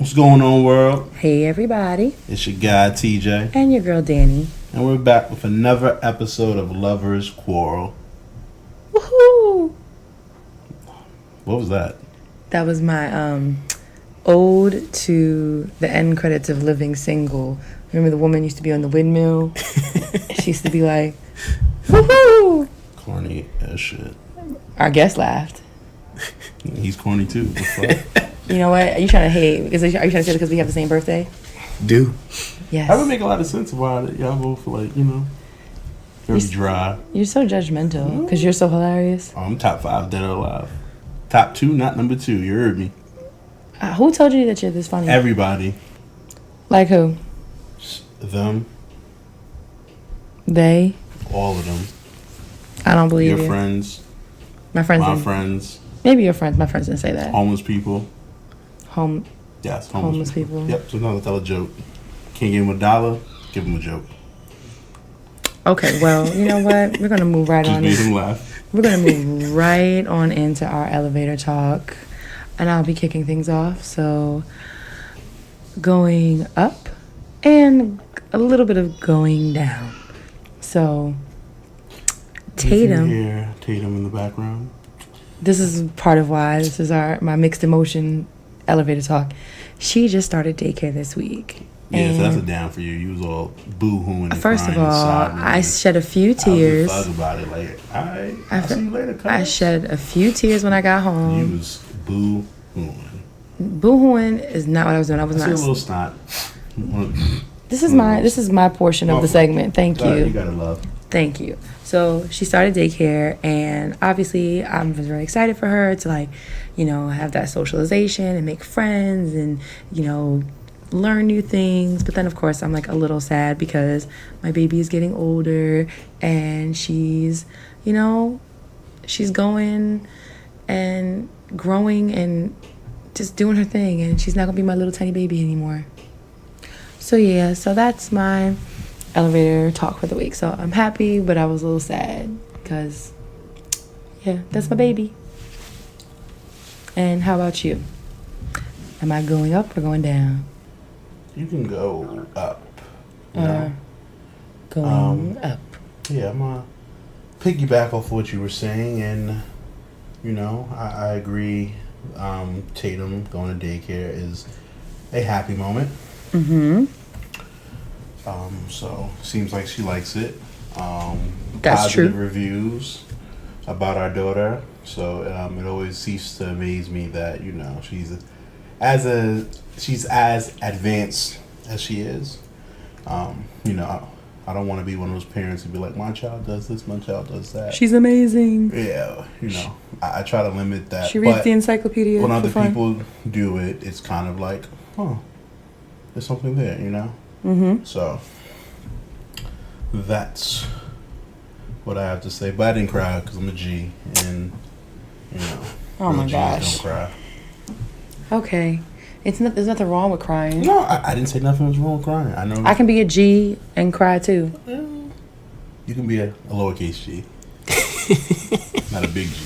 What's going on, world? Hey, everybody. It's your guy, TJ. And your girl, Dani. And we're back with another episode of Lovers Quarrel. Woohoo! What was that? That was my ode to the end credits of Living Single. Remember the woman used to be on the windmill? She used to be like, woohoo! Corny as shit. Our guest laughed. He's corny too. What the fuck? You know what? Are you trying to hate? Are you trying to say it because we have the same birthday? Do. Yes. That would make a lot of sense about it. Y'all both like, very dry. You're so judgmental because you're so hilarious. Oh, I'm top 5 dead or alive. Top 2, not number 2. You heard me. Who told you that you're this funny? Everybody. Like who? Them. They. All of them. I don't believe Your you. friends. My friends. My friends. Maybe your friends. My friends didn't say that. Homeless people. Yes, homeless people. Yep, so now tell a joke. Can't give him $1, give him a joke. Okay, well, you know what? We're gonna move right on. Just made him laugh. We're gonna move right on into our elevator talk, and I'll be kicking things off. So, going up and a little bit of going down. So, Tatum. You hear Tatum in the background. This is part of why this is my mixed emotion elevator talk. She just started daycare this week. Yeah, so that's a down for you. You was all boo-hooing. First of all, I shed a few tears. I was about it. Like, I'll see you later, cuz. I shed a few tears when I got home. You was boo-hooing. Boo-hooing is not what I was doing. I was not. A little snot. This is my portion of the segment. Thank you. You gotta love. Thank you. So she started daycare, and obviously I'm very excited for her to have that socialization and make friends and learn new things. But then of course I'm like a little sad because my baby is getting older and she's going and growing and just doing her thing, and she's not gonna be my little tiny baby anymore. So yeah, so that's my elevator talk for the week. So I'm happy, but I was a little sad because that's my baby. And how about you? Am I going up or going down? You can go up. Going up. Yeah, I'm gonna piggyback off what you were saying, and I agree. Tatum going to daycare is a happy moment. Mm-hmm. So seems like she likes it. That's positive true. Reviews about our daughter. So it always ceases to amaze me that she's as advanced as she is. I don't want to be one of those parents who be like, my child does this, my child does that. She's amazing. Yeah, I try to limit that. She reads the encyclopedia. When other people do it, it's kind of like, there's something there, Mm-hmm. So that's what I have to say. But I didn't cry because I'm a G, and oh my G's gosh, don't cry. Okay, there's nothing wrong with crying. No, I didn't say nothing was wrong with crying. I know I can be a G and cry too. You can be a lowercase G, not a big G.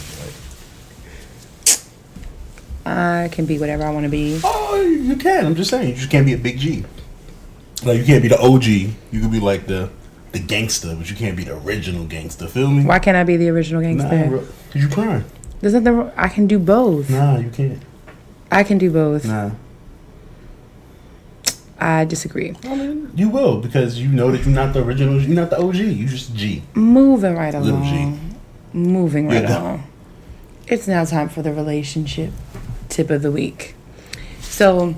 Right? I can be whatever I want to be. Oh, you can. I'm just saying, you just can't be a big G. Like, you can't be the OG. You could be like the gangster, but you can't be the original gangster. Feel me? Why can't I be the original gangster? Nah, cause you crying. There's nothing wrong. I can do both. Nah, you can't. I can do both. Nah. I disagree. I mean, you will, because you know that you're not the original. You're not the OG. You just G. Moving right Little along. G. Moving right along. It's now time for the relationship tip of the week. So,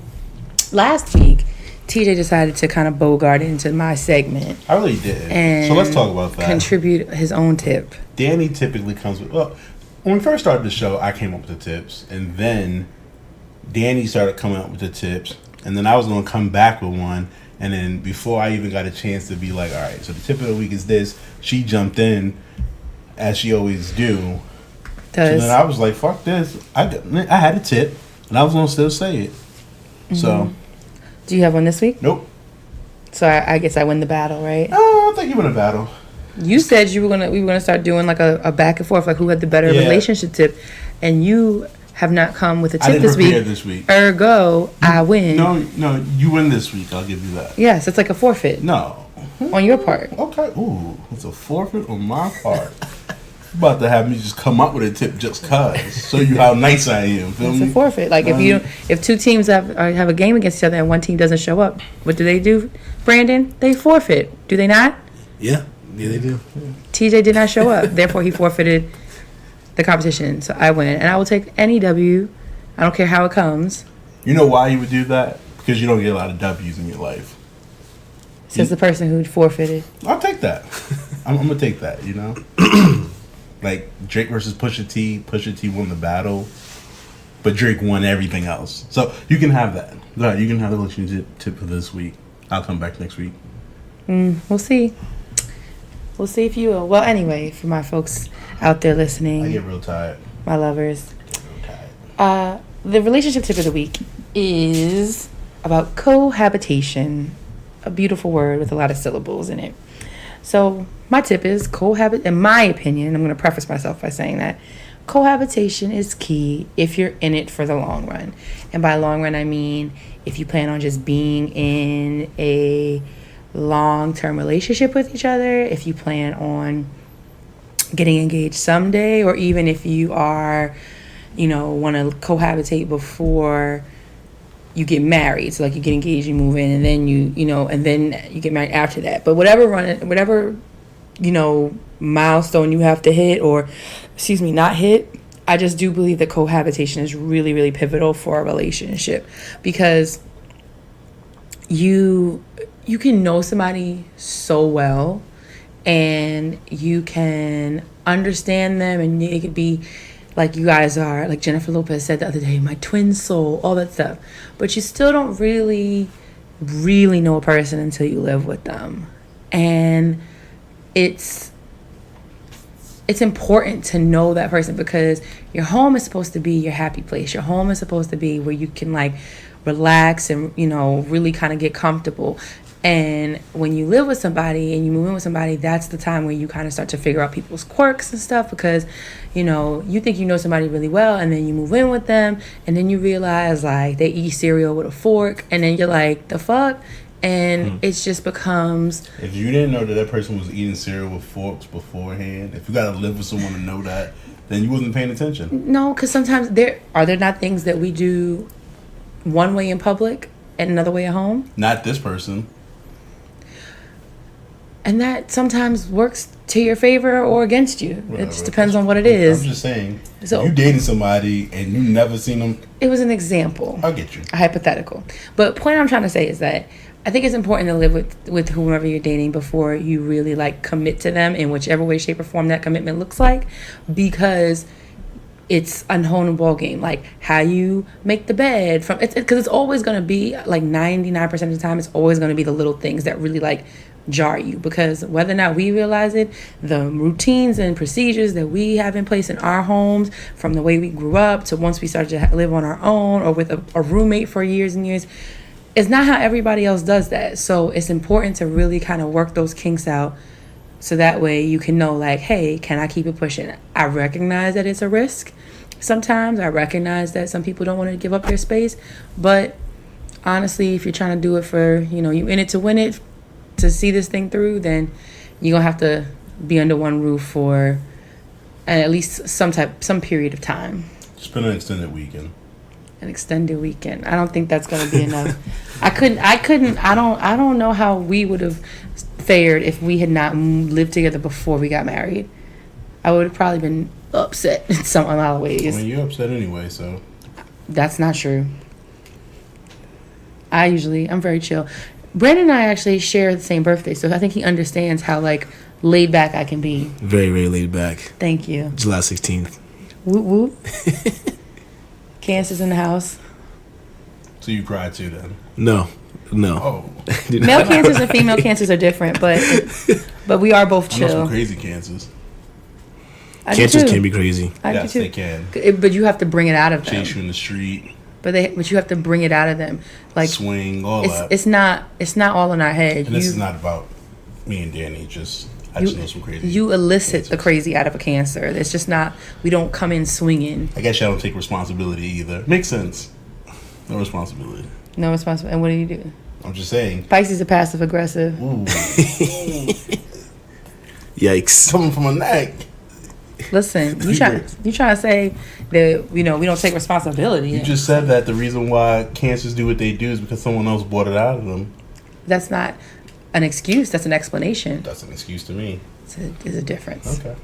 last week, TJ decided to kind of bogart into my segment. I really did. And so let's talk about that. Contribute his own tip. Dani typically comes with... Well, when we first started the show, I came up with the tips. And then Dani started coming up with the tips. And then I was going to come back with one. And then before I even got a chance to be like, all right, so the tip of the week is this, she jumped in, as she always do. So then I was like, fuck this. I had a tip, and I was going to still say it. Mm-hmm. So... Do you have one this week? Nope. So I guess I win the battle, right? I don't think you win a battle. You said we were gonna start doing like a back and forth, like who had the better relationship tip, and you have not come with a I tip didn't prepare this this week. Ergo, I win. No, you win this week. I'll give you that. Yes, it's like a forfeit. No. On your part. Okay. Ooh, it's a forfeit on my part. About to have me just come up with a tip just cause. Show you how nice I am. Feel It's me? a forfeit. Like if two teams have a game against each other and one team doesn't show up, what do? Brandon? They forfeit. Do they not? Yeah, they do. TJ did not show up. Therefore, he forfeited the competition. So I win. And I will take any W. I don't care how it comes. You know why you would do that? Because you don't get a lot of W's in your life. Says the person who forfeited. I'll take that. I'm going to take that, you know? Like Drake versus Pusha T. Pusha T won the battle, but Drake won everything else. So you can have that. Go ahead, you can have the relationship tip for this week. I'll come back next week. We'll see. We'll see if you will. Well, anyway, for my folks out there listening, I get real tired. my lovers, I get real tired. the relationship tip of the week is about cohabitation. A beautiful word with a lot of syllables in it. So my tip is in my opinion, I'm going to preface myself by saying that cohabitation is key if you're in it for the long run. And by long run, I mean if you plan on just being in a long-term relationship with each other, if you plan on getting engaged someday, or even if you are, want to cohabitate before you get married. So like you get engaged, you move in, and then and then you get married after that. But whatever milestone you have to hit, or not hit, I just do believe that cohabitation is really, really pivotal for a relationship, because you can know somebody so well, and you can understand them, and it could be like you guys are, like Jennifer Lopez said the other day, my twin soul, all that stuff. But you still don't really, really know a person until you live with them. And it's important to know that person, because your home is supposed to be your happy place. Your home is supposed to be where you can like relax and, really kind of get comfortable. And when you live with somebody and you move in with somebody, that's the time where you kind of start to figure out people's quirks and stuff, because, you think you know somebody really well, and then you move in with them, and then you realize like they eat cereal with a fork, and then you're like, the fuck? And it just becomes... If you didn't know that person was eating cereal with forks beforehand, if you got to live with someone to know that, then you wasn't paying attention. No, because sometimes there not things that we do one way in public and another way at home? Not this person. And that sometimes works to your favor or against you. Whatever. It just depends on what it is. I'm just saying, So you dating somebody and you never seen them. It was an example. I'll get you. A hypothetical. But point I'm trying to say is that I think it's important to live with whomever you're dating before you really like commit to them in whichever way, shape, or form that commitment looks like, because it's a whole new ball game. Like how you make the bed, because it's always going to be like 99% of the time, it's always going to be the little things that really like jar you, because whether or not we realize it, the routines and procedures that we have in place in our homes, from the way we grew up to once we started to live on our own or with a roommate for years and years, it's not how everybody else does that. So it's important to really kind of work those kinks out, so that way you can know like, hey, can I keep it pushing? I recognize that it's a risk. Sometimes I recognize that some people don't want to give up their space, but honestly, if you're trying to do it for, you in it to win it, to see this thing through, then you're gonna have to be under one roof for at least some period of time. Spend an extended weekend. An extended weekend. I don't think that's gonna be enough. I don't know how we would have fared if we had not lived together before we got married. I would have probably been upset in a lot of ways. I mean, you're upset anyway, so. That's not true. I'm very chill. Brandon and I actually share the same birthday, so I think he understands how like laid back I can be. Very, very laid back. Thank you. July 16th. Whoop whoop. Cancer's in the house. So you cried too then? No. Oh. Male cancers and female cancers are different, but we are both chill. I know some crazy cancers. Cancers can be crazy. Yes, they can. But you have to bring it out of them. Chase you in the street. But you have to bring it out of them, like swing, all that. It's not all in our head. And this is not about me and Dani. Just I just know some crazy. You elicit the crazy out of a Cancer. It's just not. We don't come in swinging. I guess y'all don't take responsibility either. Makes sense. No responsibility. No responsibility. And what do you do? I'm just saying. Pisces are passive aggressive. Ooh. Yikes. Coming from a neck. Listen, you trying to say that we don't take responsibility? You just said that the reason why cancers do what they do is because someone else brought it out of them. That's not an excuse. That's an explanation. That's an excuse to me. There's a difference. Okay.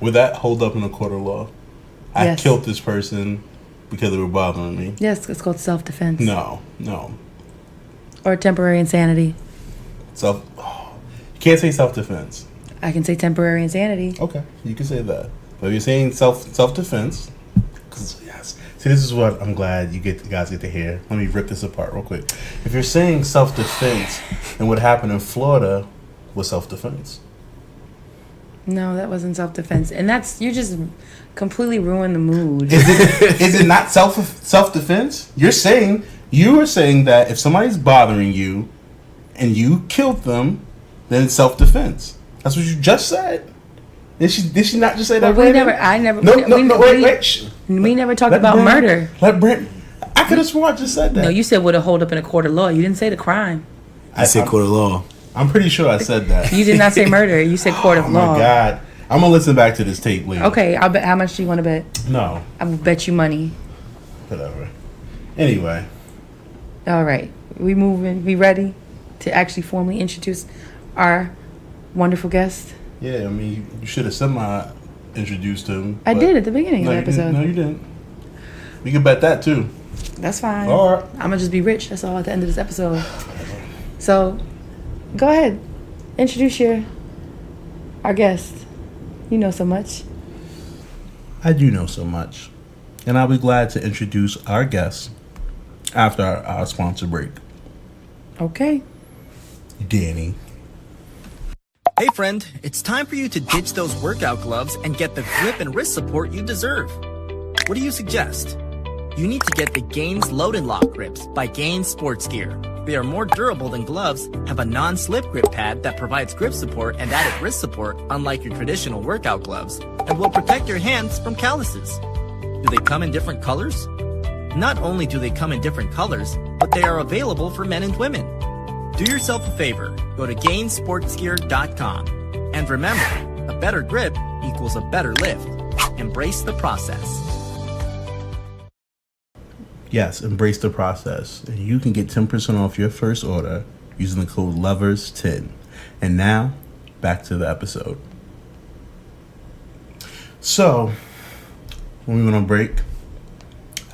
Would that hold up in a court of law? I killed this person because they were bothering me. Yes, it's called self-defense. No. Or temporary insanity. You can't say self-defense. I can say temporary insanity. Okay, you can say that. But if you're saying self-defense, because yes. See, this is what I'm glad you guys get to hear. Let me rip this apart real quick. If you're saying self-defense, then what happened in Florida was self-defense. No, that wasn't self-defense, and you just completely ruined the mood. Is it not self-defense? You were saying that if somebody's bothering you and you killed them, then it's self-defense. That's what you just said. Did she not just say that? Well, we never talked about murder. I could have sworn I just said that. No, you said would it hold up in a court of law. You didn't say the crime. I said court of law. I'm pretty sure I said that. You did not say murder. You said court of law. Oh my God. I'm gonna listen back to this tape later. Okay, I'll bet. How much do you want to bet? No. I will bet you money. Whatever. Anyway. All right, we moving. We ready to actually formally introduce our wonderful guest? Yeah, I mean, you should have introduced him. I did at the beginning of the episode. No, you didn't. We can bet that too. That's fine. All right. I'm gonna just be rich. That's all at the end of this episode. So, go ahead, introduce our guest. You know so much. I do know so much, and I'll be glad to introduce our guest after our sponsor break. Okay. Dani. Hey friend, it's time for you to ditch those workout gloves and get the grip and wrist support you deserve. What do you suggest? You need to get the Gains Load and Lock grips by Gains Sports Gear. They are more durable than gloves, have a non-slip grip pad that provides grip support and added wrist support unlike your traditional workout gloves, and will protect your hands from calluses. Do they come in different colors? Not only do they come in different colors, but they are available for men and women. Do yourself a favor, go to gainsportsgear.com. And remember, a better grip equals a better lift. Embrace the process. Yes, embrace the process. And you can get 10% off your first order using the code LOVERS10. And now, back to the episode. So, when we went on break,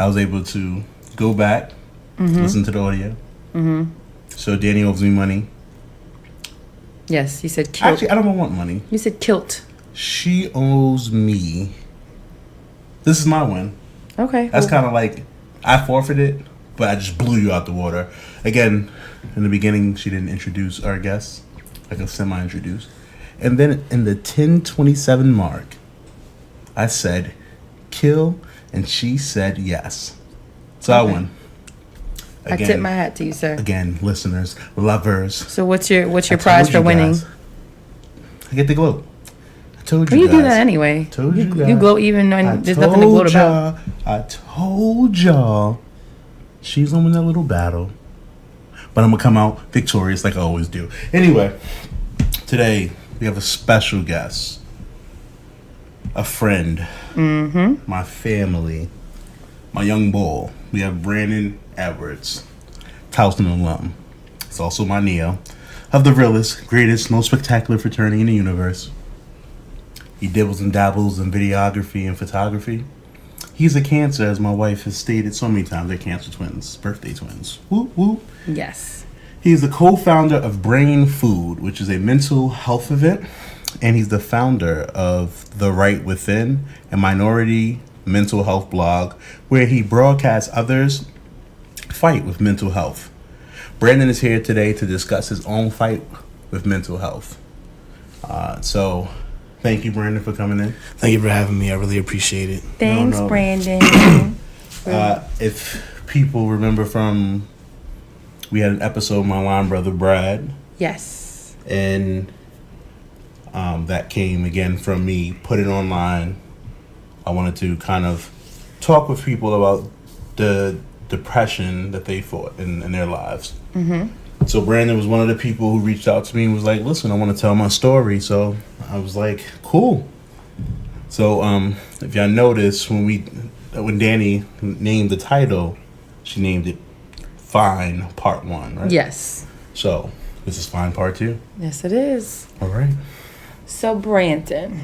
I was able to go back, listen to the audio. So Dani owes me money. Yes, you said kilt. Actually, I don't want money. You said kilt. She owes me. This is my win. Okay. That's kind of like I forfeited, but I just blew you out the water. Again, in the beginning, she didn't introduce our guests, like a semi-introduced. And then in the 10:27 mark, I said, kill, and she said yes. So okay. I won. Again, I tip my hat to you, sir. Again, listeners, lovers. So what's your prize for winning? Guys, I get the gloat. I told you you guys. do that anyway. You gloat even when there's nothing to gloat about. I told y'all she's gonna win that little battle. But I'm gonna come out victorious like I always do. Anyway, today we have a special guest. A friend. My family. My young bull. We have Brandon Edwards, Towson alum. It's also my Neo of the realest, greatest, most spectacular fraternity in the universe. He dibbles and dabbles in videography and photography. He's a Cancer, as my wife has stated so many times. They're Cancer twins, birthday twins. Whoop, whoop. Yes. He's the co-founder of Brain Food, which is a mental health event. And he's the founder of The Right Within, a minority mental health blog where he broadcasts others fight with mental health. Brandon is here today to discuss his own fight with mental health. So thank you, Brandon, for coming in. Thank you for having me. I really appreciate it. Thanks, Brandon. If people remember from, we had an episode with my line brother Brad. Yes. And that came again from me putting online. I wanted to kind of talk with people about the depression that they fought in their lives. Mm-hmm. So Brandon was one of the people who reached out to me and was like, listen, I want to tell my story. So I was like, cool. So if y'all notice, when Dani named the title, she named it F.I.N.E. Part 1, right? Yes. So this is F.I.N.E. Part 2? Yes, it is. All right. So Brandon,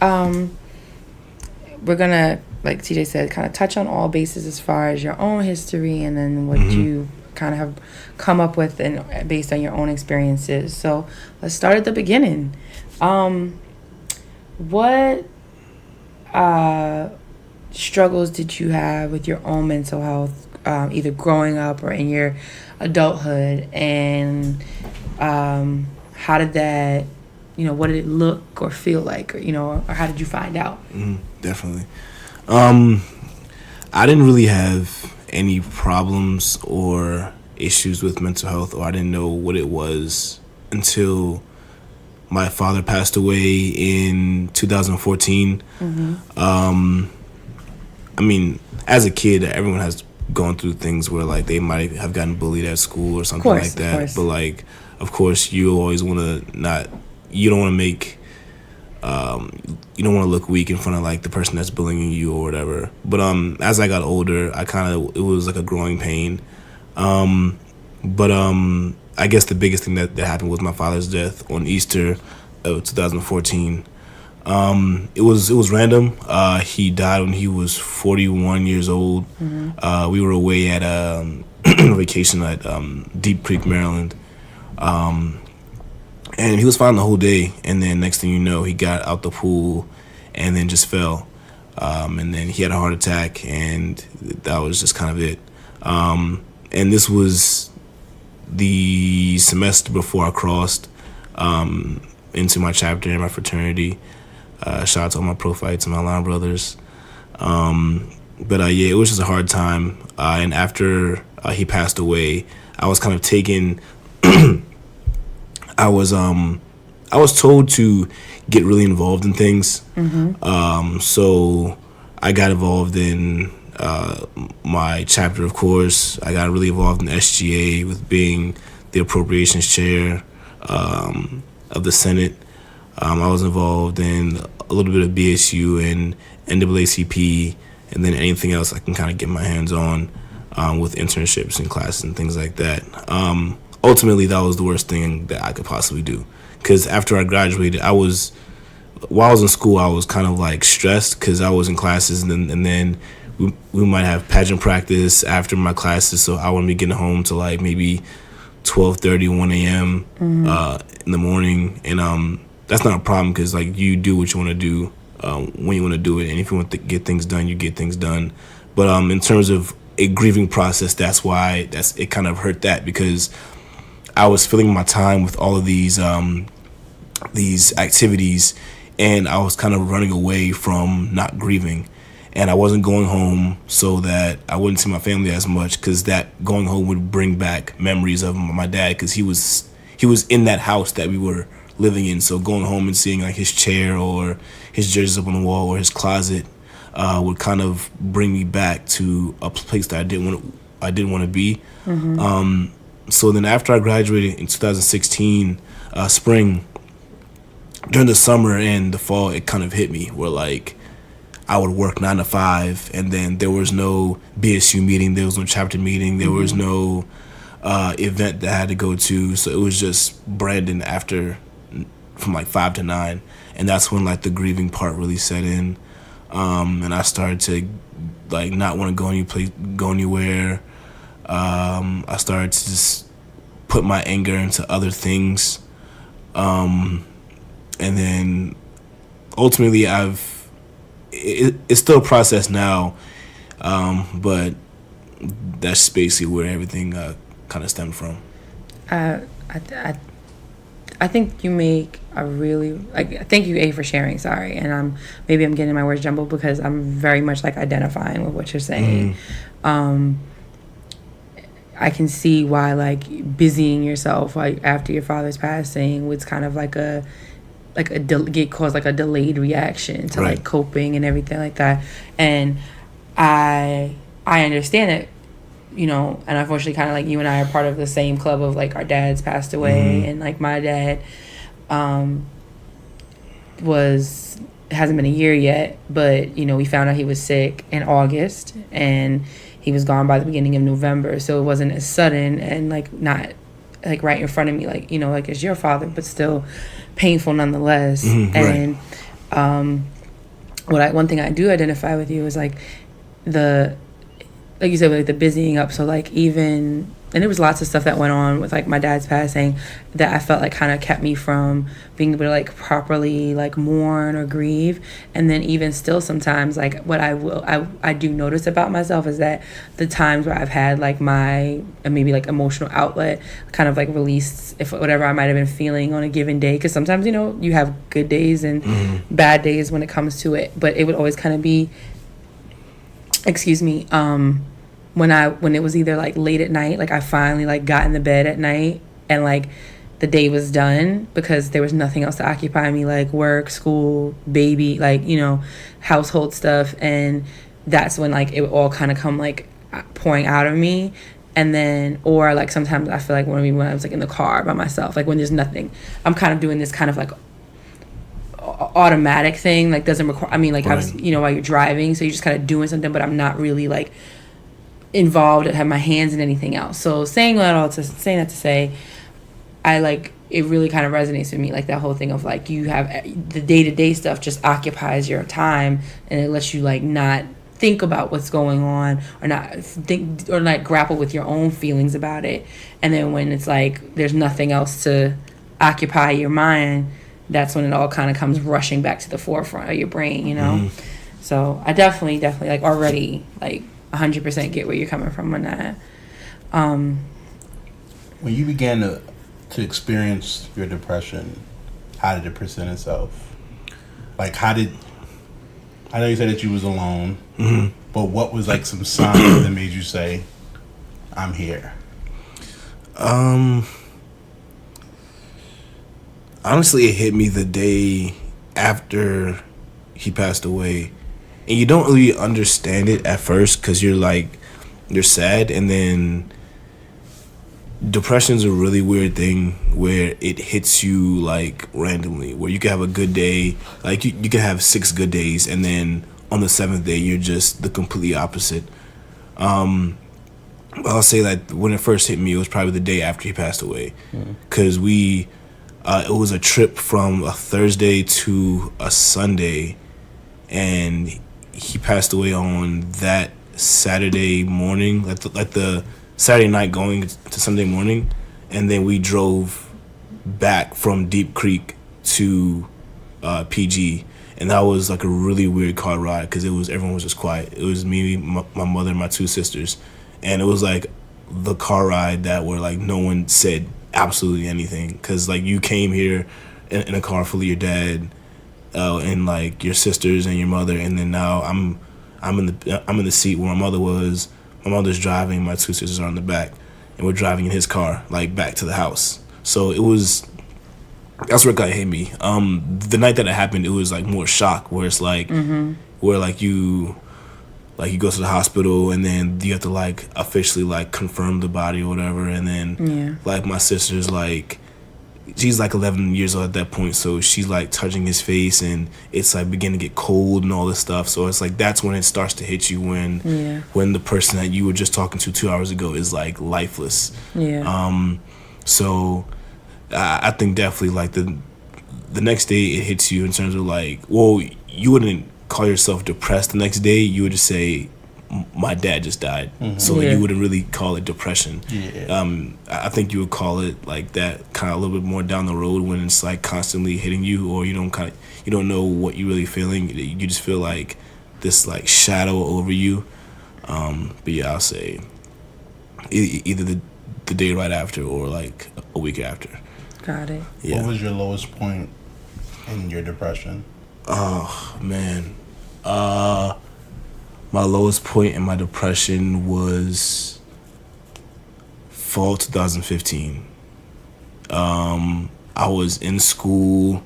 we're gonna, like TJ said, kind of touch on all bases as far as your own history and then what you kind of have come up with and based on your own experiences. So let's start at the beginning. What struggles did you have with your own mental health, either growing up or in your adulthood, and how did that, what did it look or feel like, or how did you find out? Definitely. I didn't really have any problems or issues with mental health, or I didn't know what it was until my father passed away in 2014. I mean, as a kid, everyone has gone through things where, like, they might have gotten bullied at school or something like that. But, like, of course, you always want to you don't want to make, you don't want to look weak in front of, like, the person that's bullying you or whatever. But as I got older, it was like a growing pain. But I guess the biggest thing that happened was my father's death on Easter of 2014. It was random. He died when he was 41 years old. We were away at vacation at Deep Creek, Maryland. And he was fine the whole day. And then next thing you know, he got out the pool and then just fell. And then he had a heart attack, and that was just kind of it. And this was the semester before I crossed into my chapter in my fraternity. Shout out to all my pro fights and my line brothers. But yeah, it was just a hard time. And after he passed away, I was kind of taken. I was told to get really involved in things. So I got involved in my chapter, of course. I got really involved in SGA with being the appropriations chair of the Senate. I was involved in a little bit of BSU and NAACP, and then anything else I can kind of get my hands on with internships and classes and things like that. Ultimately, that was the worst thing that I could possibly do, because after I graduated, while I was in school, I was kind of like stressed because I was in classes, and then we might have pageant practice after my classes, so I wouldn't be getting home to like maybe 12:30, 1 a.m. In the morning, and that's not a problem because like you do what you want to do when you want to do it, and if you want to get things done, you get things done. But in terms of a grieving process, that's why it kind of hurt that, because I was filling my time with all of these activities, and I was kind of running away from not grieving. And I wasn't going home so that I wouldn't see my family as much, because that going home would bring back memories of my dad, because he was in that house that we were living in. So going home and seeing like his chair or his jerseys up on the wall or his closet would kind of bring me back to a place that I didn't want to be. So then after I graduated in 2016 spring, during the summer and the fall, it kind of hit me where like I would work 9 to 5, and then there was no BSU meeting, there was no chapter meeting, there was no event that I had to go to. So it was just Brandon from like 5 to 9, and that's when like the grieving part really set in. And I started to like not want to go anywhere. I started to just put my anger into other things, and then ultimately it's still a process now, but that's basically where everything kind of stemmed from. I think you make a really, thank you, A, for sharing, sorry, and maybe I'm getting my words jumbled because I'm very much like identifying with what you're saying. I can see why like busying yourself like after your father's passing was kind of like like get caused like a delayed reaction to Right. like coping and everything like that. And I understand it, you know, and unfortunately kind of like you and I are part of the same club of like our dads passed away, and like my dad hasn't been a year yet, but you know, we found out he was sick in August and he was gone by the beginning of November, so it wasn't as sudden and like not like right in front of me, like, you know, like as your father, but still painful nonetheless. And one thing I do identify with you is like like you said, like the busying up. So like even, and there was lots of stuff that went on with like my dad's passing that I felt like kind of kept me from being able to like properly like mourn or grieve. And then even still sometimes like what I do notice about myself is that the times where I've had like my maybe like emotional outlet kind of like released if whatever I might have been feeling on a given day, because sometimes, you know, you have good days and bad days when it comes to it, but it would always kind of be when it was either like late at night, like I finally like got in the bed at night and like the day was done because there was nothing else to occupy me, like work, school, baby, like, you know, household stuff. And that's when like it would all kind of come like pouring out of me. And then, or like sometimes I feel like when I was like in the car by myself, like when there's nothing, I'm kind of doing this kind of like automatic thing, like doesn't require, I mean, like I was, you know, while you're driving, so you're just kind of doing something, but I'm not really like involved and have my hands in anything else. So saying that to say, I like, it really kind of resonates with me, like that whole thing of like you have the day-to-day stuff just occupies your time and it lets you like not think about what's going on or not think or like grapple with your own feelings about it. And then when it's like there's nothing else to occupy your mind, that's when it all kind of comes rushing back to the forefront of your brain, you know? So I definitely like already like 100% get where you're coming from on that. When you began to experience your depression, how did it present itself? Like I know you said that you was alone, but what was like some signs that made you say, I'm here? Honestly, it hit me the day after he passed away. And you don't really understand it at first because you're sad. And then depression's a really weird thing where it hits you like randomly, where you can have a good day, like you can have 6 good days. And then on the 7th day, you're just the completely opposite. I'll say that when it first hit me, it was probably the day after he passed away. Because it was a trip from a Thursday to a Sunday, and he passed away on that Saturday morning, like the Saturday night going to Sunday morning, and then we drove back from Deep Creek to PG, and that was like a really weird car ride because everyone was just quiet. It was me, my mother, and my 2 sisters, and it was like the car ride that where like no one said absolutely anything because like you came here in a car full of your dad and like your sisters and your mother, and then now I'm in the seat where my mother was. My mother's driving, my 2 sisters are in the back, and we're driving in his car like back to the house. So that's where it got hit me. The night that it happened, it was like more shock, where it's like where like you go to the hospital and then you have to like officially like confirm the body or whatever, and then like my sister's like, she's like 11 years old at that point, so she's like touching his face and it's like beginning to get cold and all this stuff. So it's like that's when it starts to hit you when the person that you were just talking to 2 hours ago is like lifeless. So I think definitely like the next day it hits you in terms of like, well, you wouldn't call yourself depressed the next day, you would just say my dad just died. So you wouldn't really call it depression. I think you would call it like that kind of a little bit more down the road when it's like constantly hitting you, or you don't know what you're really feeling. You just feel like this like shadow over you. But yeah, I'll say either the day right after or like a week after. Got it. Yeah. What was your lowest point in your depression? Oh man, my lowest point in my depression was fall 2015. I was in school.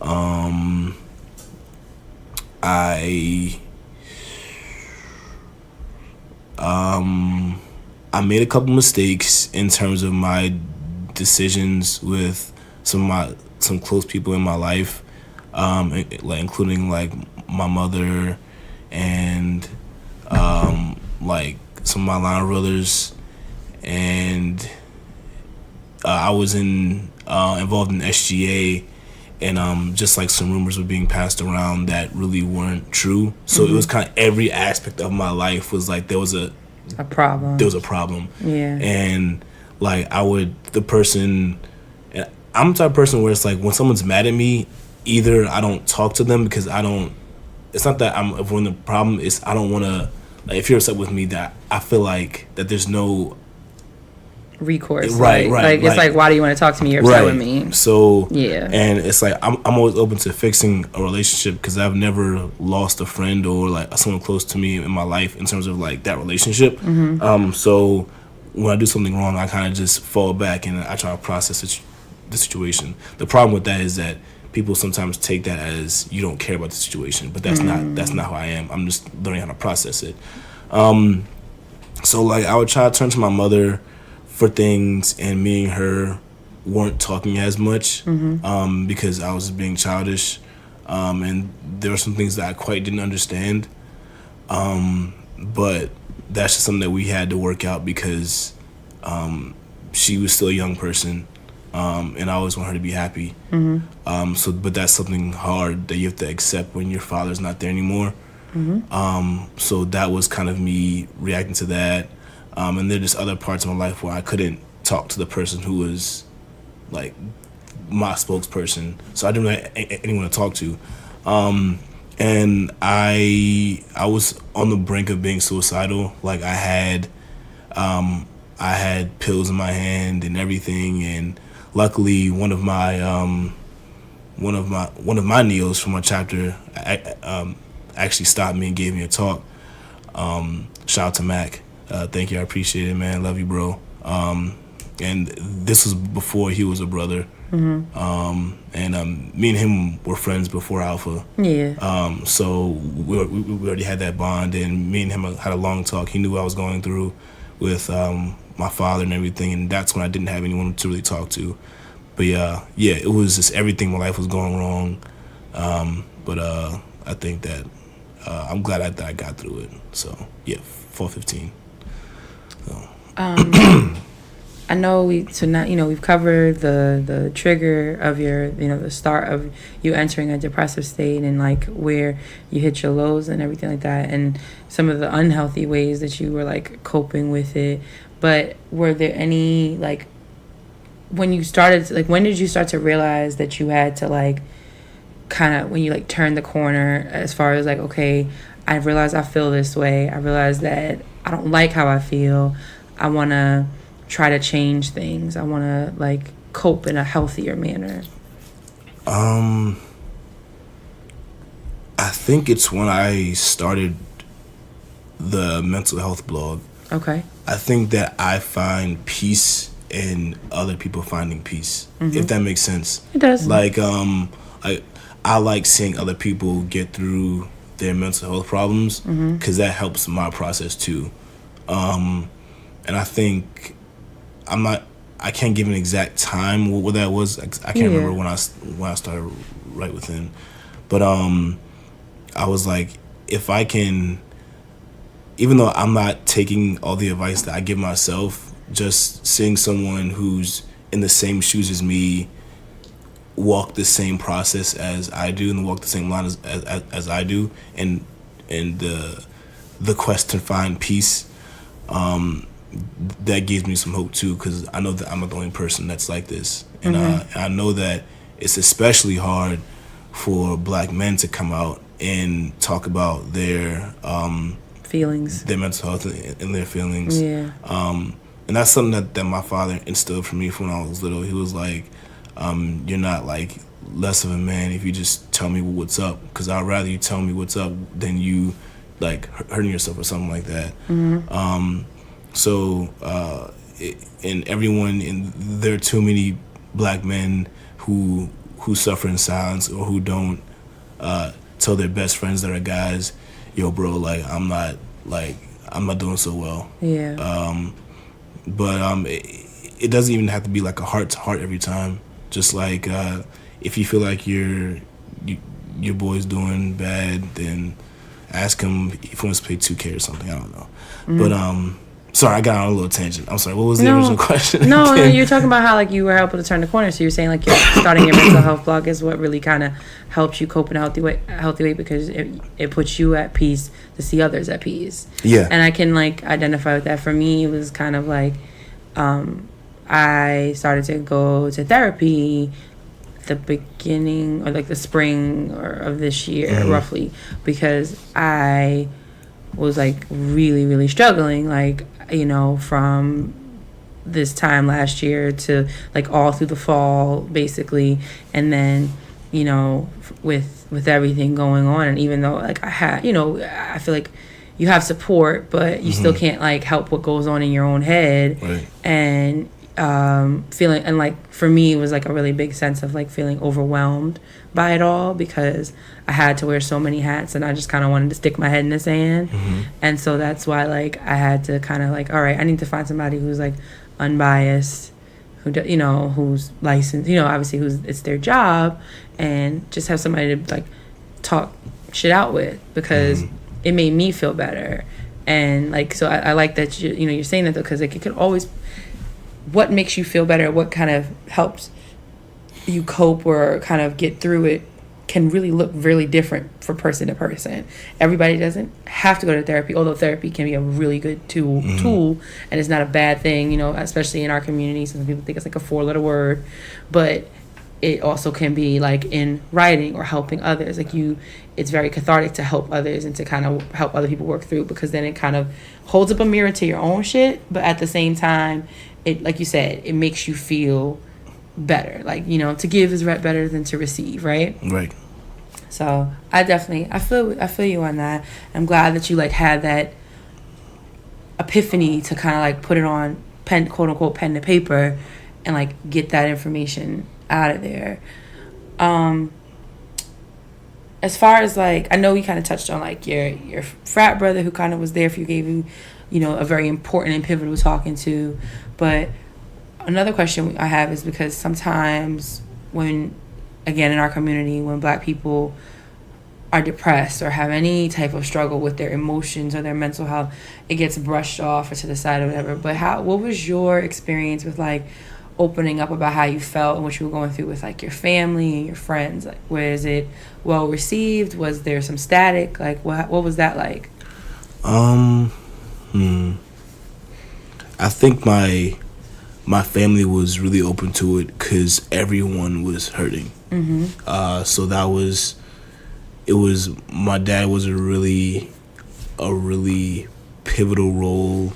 I made a couple mistakes in terms of my decisions with some close people in my life, including like my mother and like some of my line brothers, and I was involved in SGA, and just like some rumors were being passed around that really weren't true. So it was kind of every aspect of my life was like there was a problem. Yeah. And like and I'm the type of person where it's like when someone's mad at me, either I don't talk to them because it's not that I'm avoiding the problem, it's I don't want to, like, if you're upset with me, that I feel like that there's no recourse. Right. It's like, why do you want to talk to me? You're upset with me. So yeah. And it's like I'm always open to fixing a relationship because I've never lost a friend or like someone close to me in my life in terms of like that relationship. So when I do something wrong, I kind of just fall back and I try to process the situation. The problem with that is that people sometimes take that as you don't care about the situation, but that's not who I am. I'm just learning how to process it. So like I would try to turn to my mother for things, and me and her weren't talking as much because I was being childish, and there were some things that I quite didn't understand, but that's just something that we had to work out because she was still a young person, and I always want her to be happy. But that's something hard that you have to accept when your father's not there anymore. So that was kind of me reacting to that. And there are just other parts of my life where I couldn't talk to the person who was like my spokesperson, so I didn't really have anyone to talk to. And I was on the brink of being suicidal. Like I had pills in my hand and everything, and luckily one of my neos from my chapter actually stopped me and gave me a talk. Shout out to Mac. Thank you, I appreciate it, man. Love you, bro. And this was before he was a brother. And me and him were friends before Alpha. Yeah. So we already had that bond, and me and him had a long talk. He knew what I was going through with my father and everything, and that's when I didn't have anyone to really talk to. But yeah, it was just everything in my life was going wrong. But I think that I'm glad that I got through it. So yeah, 415. I know we've covered the trigger of your, the start of you entering a depressive state and like where you hit your lows and everything like that, and some of the unhealthy ways that you were like coping with it. But were there any like when did you start to realize that you had to like kind of, when you like turned the corner as far as like, okay, I realize I feel this way, I realize that I don't like how I feel, I want to try to change things, I want to like cope in a healthier manner? I think it's when I started the mental health blog. Okay. I think that I find peace in other people finding peace, if that makes sense. It does. Like I like seeing other people get through their mental health problems because that helps my process too. And I think I can't give an exact time what that was. I can't remember when I started Right Within, but I was like, if I can, even though I'm not taking all the advice that I give myself, just seeing someone who's in the same shoes as me walk the same process as I do and walk the same line as I do, and the quest to find peace, that gives me some hope too, because I know that I'm not the only person that's like this, and I know that it's especially hard for Black men to come out and talk about their feelings, their mental health and their feelings. And that's something that my father instilled for me from when I was little. He was like, you're not like less of a man if you just tell me what's up, because I'd rather you tell me what's up than you like hurting yourself or something like that. And everyone, and there are too many Black men who who suffer in silence or who don't tell their best friends that are guys, yo, bro, like I'm not doing so well. Yeah. But it doesn't even have to be like a heart to heart every time. Just like if you feel like your boy's doing bad, then ask him if he wants to play 2K or something. I don't know. But sorry, I got on a little tangent. I'm sorry. What was the original question? No, you're talking about how like you were able to turn the corner. So you're saying like you're starting your mental health blog is what really kind of helps you cope in a healthy way because it puts you at peace to see others at peace. Yeah. And I can like identify with that. For me, it was kind of like I started to go to therapy the beginning or like the spring of this year roughly, because I was like really, really struggling, like, you know, from this time last year to like all through the fall basically, and then, you know, with everything going on, and even though like I had, you know, I feel like you have support, but you still can't like help what goes on in your own head. Right. And feeling, and like for me it was like a really big sense of like feeling overwhelmed by it all, because I had to wear so many hats and I just kind of wanted to stick my head in the sand. And so that's why like I had to kind of like, all right, I need to find somebody who's like unbiased, who you know, who's licensed, you know, obviously it's their job, and just have somebody to like talk shit out with, because it made me feel better. And like, so I like that you're saying that though, because like it could always, what makes you feel better, what kind of helps you cope or kind of get through it, can really look really different for person to person. Everybody doesn't have to go to therapy, although therapy can be a really good tool, and it's not a bad thing, you know, especially in our community. Some people think it's like a 4-letter word, but it also can be like in writing or helping others. Like it's very cathartic to help others and to kind of help other people work through, because then it kind of holds up a mirror to your own shit, but at the same time, it, like you said, it makes you feel better. Like, you know, to give is better than to receive, right? Right. So I feel you on that. I'm glad that you like had that epiphany to kind of like put it on pen, quote unquote, pen to paper, and like get that information out of there. As far as like, I know we kind of touched on like your frat brother who kind of was there for you, gave you, you know, a very important and pivotal talking to. But another question I have is because sometimes when, again, in our community, when Black people are depressed or have any type of struggle with their emotions or their mental health, it gets brushed off or to the side or whatever. But what was your experience with like opening up about how you felt and what you were going through with like your family and your friends? Like, was it well received? Was there some static? Like, what was that like? I think my family was really open to it because everyone was hurting. So my dad was a really pivotal role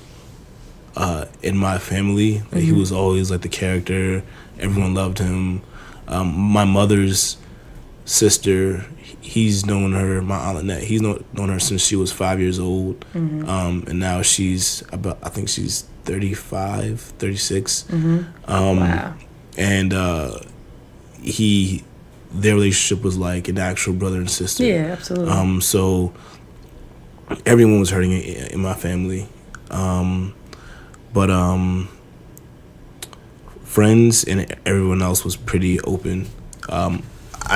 in my family. He was always like the character. Everyone loved him. My mother's sister, he's known her, my Aunt Lynette, he's known her since she was 5 years old. And now she's I think she's 35, 36. Wow. And their relationship was like an actual brother and sister. Yeah, absolutely. So everyone was hurting in my family. But friends and everyone else was pretty open. I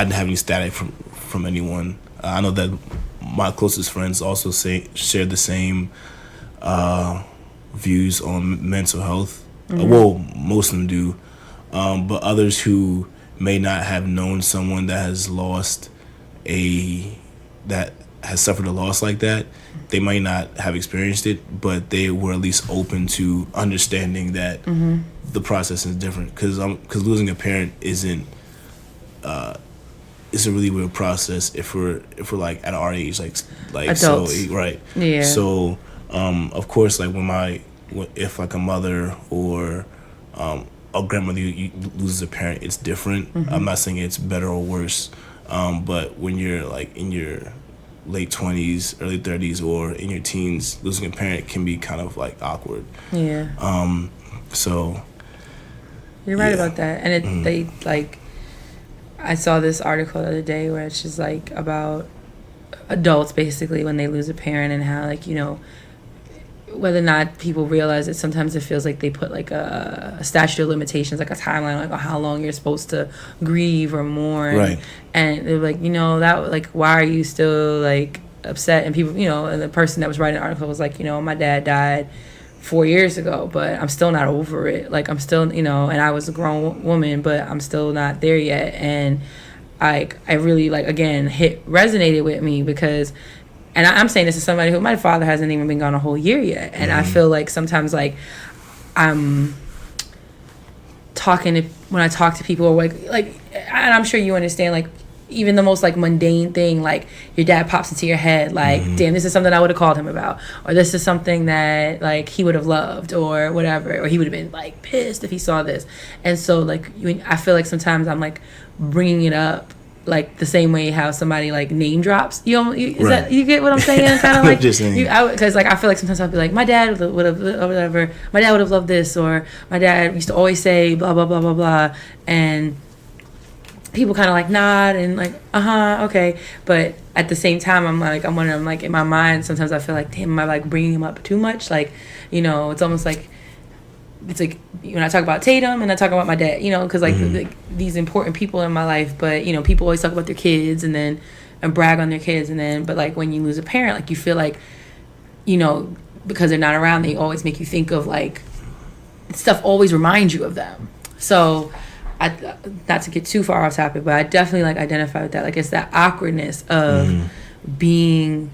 didn't have any static from anyone. I know that my closest friends also shared the same views on mental health. Well, most of them do. But others who may not have known someone that has suffered a loss like that, they might not have experienced it, but they were at least open to understanding that the process is different. Because losing a parent isn't it's a really weird process if we're like at our age, like adults. So right. Yeah. So of course, like if like a mother or a grandmother loses a parent, it's different. I'm not saying it's better or worse, but when you're like in your late 20s, early 30s, or in your teens, losing a parent can be kind of like awkward. Yeah. So you're right about that, and they like, I saw this article the other day where it's just like about adults basically when they lose a parent and how like, you know, whether or not people realize it, sometimes it feels like they put like a statute of limitations, like a timeline, like on how long you're supposed to grieve or mourn. Right. And they're like, you know, that like, why are you still like upset? And people, you know, and the person that was writing the article was like, you know, my dad died 4 years ago, but I'm still not over it. Like I'm still, you know, and I was a grown woman, but I'm still not there yet. And I really like, again, resonated with me because, and I'm saying this as somebody who, my father hasn't even been gone a whole year yet. And I feel like sometimes like I'm when I talk to people, or like, and I'm sure you understand, like, even the most like mundane thing, like your dad pops into your head, like, damn, this is something I would have called him about, or this is something that like he would have loved, or whatever, or he would have been like pissed if he saw this. And so like I feel like sometimes I'm like bringing it up like the same way how somebody like name drops, that you get what I'm saying? Kind of like, because like I feel like sometimes I'll be like, my dad would have, or whatever, my dad would have loved this, or my dad used to always say blah blah blah blah blah, and people kind of like nod and like okay, but at the same time I'm wondering, like in my mind sometimes I feel like, damn, am I like bringing him up too much? Like, you know, it's almost like, it's like when I talk about Tatum and I talk about my dad, you know, because like, like these important people in my life, but you know, people always talk about their kids and brag on their kids, and then but like when you lose a parent, like you feel like, you know, because they're not around, they always make you think of like stuff, always reminds you of them. So not to get too far off topic, but I definitely like identify with that. Like it's that awkwardness of being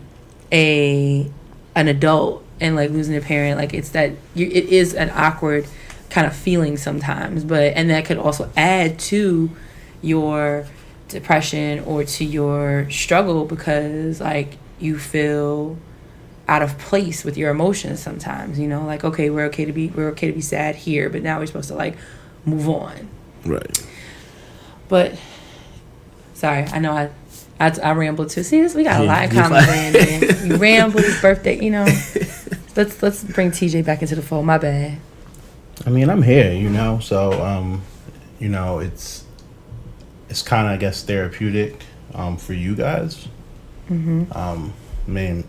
an adult and like losing a parent. Like it's that it is an awkward kind of feeling sometimes, and that could also add to your depression or to your struggle, because like you feel out of place with your emotions sometimes, you know, like, okay, we're okay to be sad here, but now we're supposed to like move on. Right. But sorry, I know I rambled too. See, we got a lot in common, man. You rambled, his birthday, you know. Let's bring TJ back into the fold. My bad. I mean, I'm here, you know, so you know, it's kind of, I guess, therapeutic for you guys. I mean,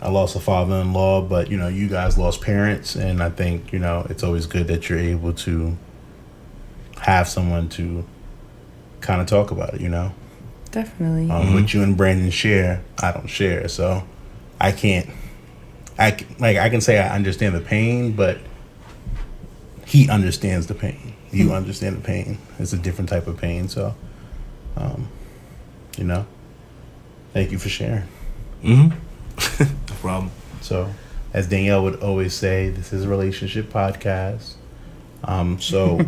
I lost a father-in-law, but you know, you guys lost parents, and I think, you know, it's always good that you're able to have someone to kind of talk about it, you know. Definitely. What you and Brandon share, I don't share, so I can say I understand the pain, but he understands the pain. You understand the pain. It's a different type of pain, so you know, thank you for sharing. No problem. So, as Danielle would always say, this is a relationship podcast. So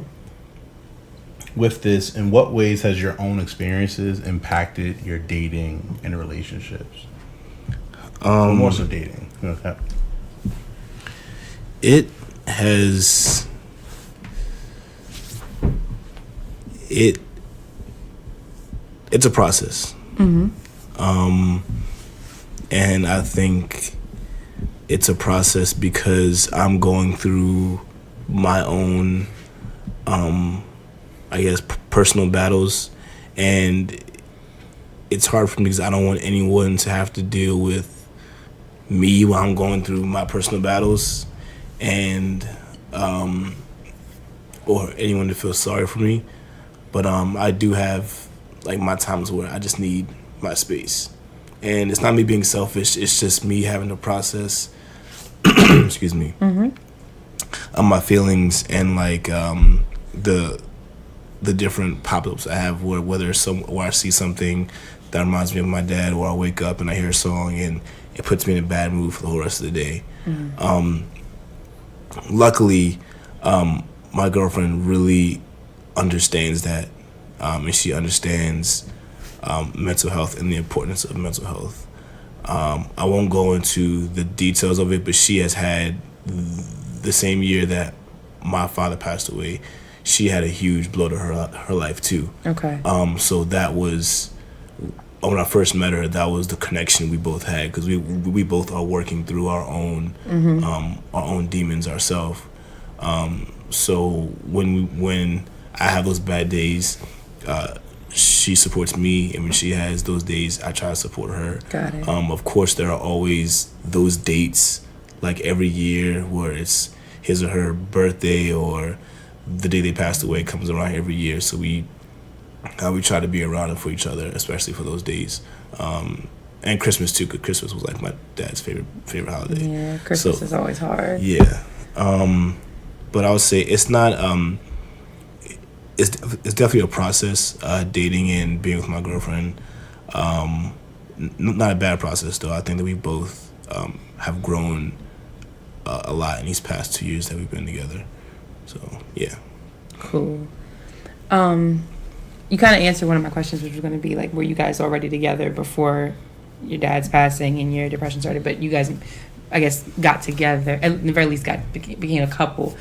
with this, in what ways has your own experiences impacted your dating and relationships? More so dating. Okay. It has. It's a process. And I think it's a process because I'm going through my own, I guess, personal battles, and it's hard for me because I don't want anyone to have to deal with me while I'm going through my personal battles, and or anyone to feel sorry for me. But I do have like my times where I just need my space, and it's not me being selfish. It's just me having to process, excuse me, my feelings and like the different pop-ups I have where whether where I see something that reminds me of my dad, or I wake up and I hear a song and it puts me in a bad mood for the whole rest of the day. Luckily, my girlfriend really understands that, and she understands mental health and the importance of mental health. I won't go into the details of it, but she has had the same year that my father passed away, she had a huge blow to her life too. Okay. So that was, when I first met her, that was the connection we both had, because we both are working through our own demons ourselves. So when I have those bad days, she supports me, and when she has those days, I try to support her. Got it. Of course, there are always those dates, like every year, where it's his or her birthday or the day they passed away comes around every year. So we try to be around for each other, especially for those days. And Christmas too, because Christmas was like my dad's favorite holiday. Yeah, Christmas is always hard. Yeah, but I would say it's not. It's definitely a process. Dating and being with my girlfriend, not a bad process though. I think that we both have grown a lot in these past 2 years that we've been together. So yeah. Cool. You kind of answered one of my questions, which was going to be like, were you guys already together before your dad's passing and your depression started? But you guys, I guess, got together, at the very least became a couple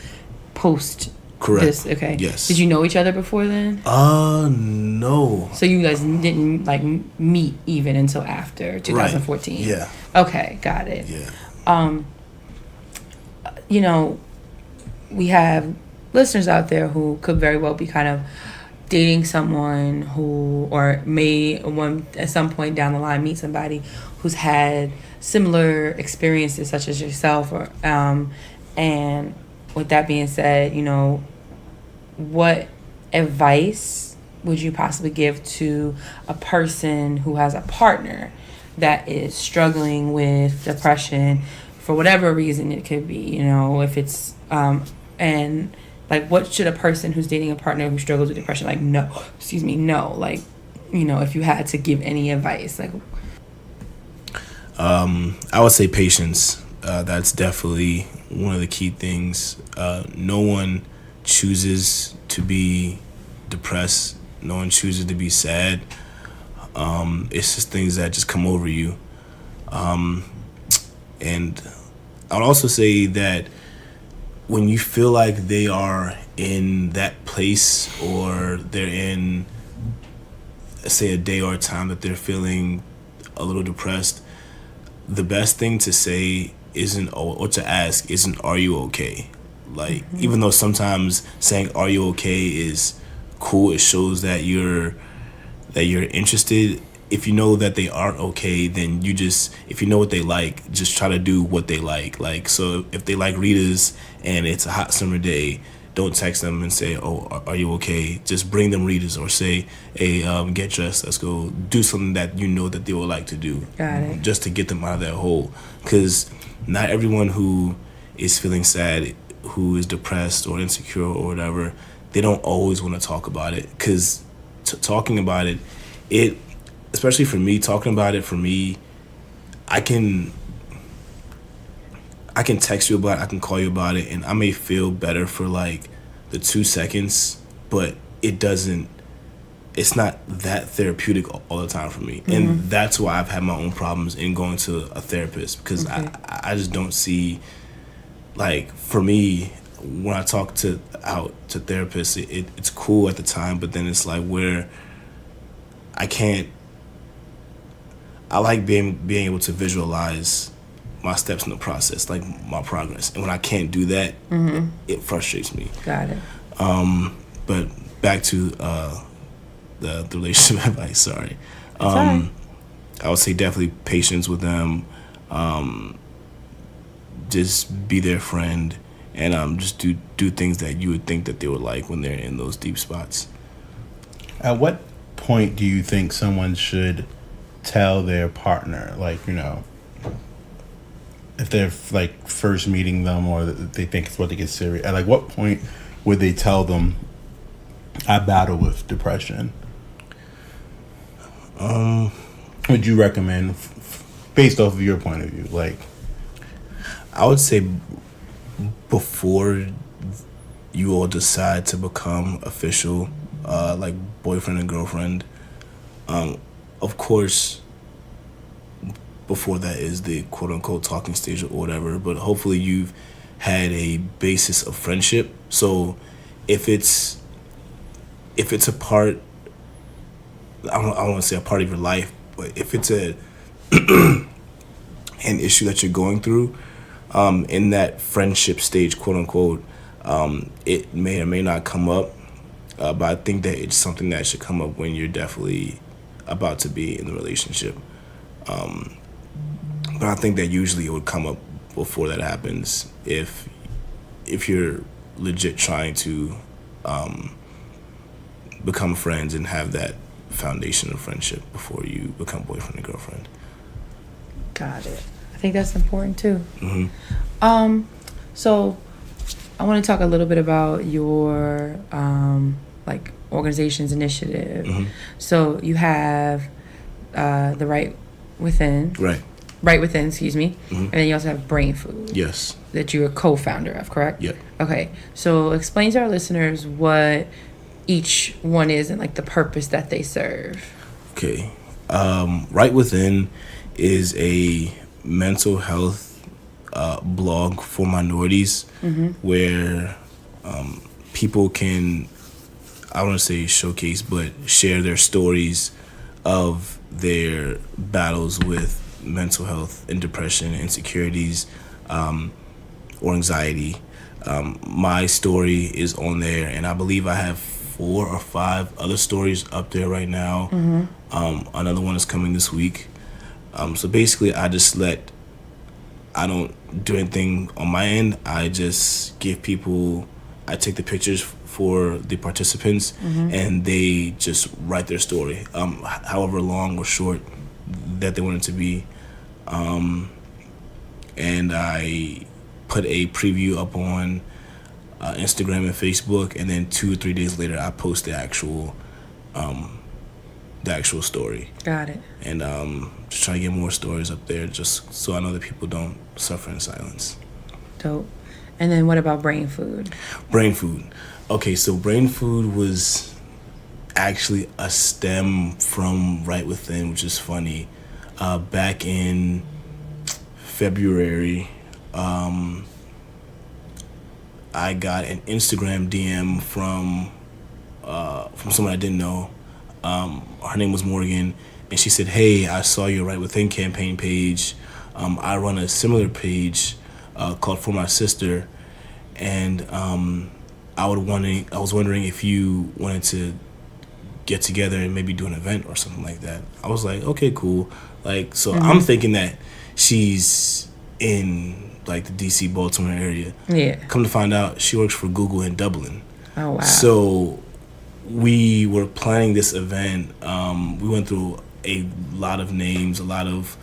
post. Correct. This, okay. Yes. Did you know each other before then? No. So you guys didn't like meet even until after 2014. Right. Yeah. Okay, got it. Yeah. You know, we have listeners out there who could very well be kind of dating someone who, or may one at some point down the line meet somebody who's had similar experiences such as yourself, or and with that being said, you know, what advice would you possibly give to a person who has a partner that is struggling with depression for whatever reason it could be, you know, if it's and like, what should a person who's dating a partner who struggles with depression, like, no, like, you know, if you had to give any advice, like, I would say patience. That's definitely one of the key things. No one chooses to be depressed. No one chooses to be sad. It's just things that just come over you. And I would also say that when you feel like they are in that place, or they're in, say, a day or a time that they're feeling a little depressed, the best thing to say isn't, or to ask isn't, are you okay? Like, even though sometimes saying are you okay is cool, it shows that you're interested. If you know that they aren't okay, then if you know what they like, just try to do what they like. Like, so if they like Rita's and it's a hot summer day, don't text them and say, oh, are you okay? Just bring them Rita's, or say, hey, get dressed, let's go do something that you know that they would like to do. Got it. Just to get them out of that hole. Because not everyone who is feeling sad, who is depressed or insecure or whatever, they don't always want to talk about it. Because talking about it, especially for me, talking about it, for me, I can text you about it, I can call you about it, and I may feel better for like the 2 seconds, but it's not that therapeutic all the time for me. And that's why I've had my own problems in going to a therapist, because I just don't see, like, for me, when I talk to therapists, it's cool at the time, but then it's like where I like being able to visualize my steps in the process, like my progress. And when I can't do that, it frustrates me. Got it. But back to the relationship advice, sorry. Sorry. I would say definitely patience with them. Just be their friend, and just do things that you would think that they would like when they're in those deep spots. At what point do you think someone should tell their partner, like, you know, if they're like first meeting them, or they think it's what they get serious? At like what point would they tell them, I battle with depression? Would you recommend, based off of your point of view? Like, I would say before you all decide to become official, like boyfriend and girlfriend, of course, before that is the quote-unquote talking stage or whatever, but hopefully you've had a basis of friendship. So if it's a part, I don't want to say a part of your life, but if it's an issue that you're going through, in that friendship stage, quote-unquote, it may or may not come up. but I think that it's something that should come up when you're definitely about to be in the relationship. But I think that usually it would come up before that happens if you're legit trying to become friends and have that foundation of friendship before you become boyfriend and girlfriend. Got it. I think that's important too. Mm-hmm. So I want to talk a little bit about your like organization's initiative. Mm-hmm. So you have the Right Within. Right Within, excuse me. Mm-hmm. And then you also have Brain Food. Yes. That you're a co-founder of, correct? Yeah. Okay. So explain to our listeners what each one is and like the purpose that they serve. Okay. Right Within is a mental health blog for minorities, where people can, I don't want to say showcase, but share their stories of their battles with mental health and depression, insecurities, or anxiety. My story is on there, and I believe I have 4 or 5 other stories up there right now. Another one is coming this week. So basically, I don't do anything on my end. I just give people, I take the pictures for the participants, and they just write their story, however long or short that they want it to be. And I put a preview up on Instagram and Facebook, and then 2 or 3 days later, I post the actual story. Got it. And just trying to get more stories up there, just so I know that people don't suffer in silence. Dope. And then what about Brain Food? Brain Food. Okay, so Brain Food was actually a stem from Right Within, which is funny. Back in February, I got an Instagram DM from someone I didn't know. Her name was Morgan, and she said, "Hey, I saw your Right Within campaign page. I run a similar page called For My Sister, and I was wondering if you wanted to get together and maybe do an event or something like that." I was like, "Okay, cool." Like, so I'm thinking that she's in like the DC, Baltimore area. Yeah. Come to find out, she works for Google in Dublin. Oh, wow. So we were planning this event. We went through a lot of names, a lot of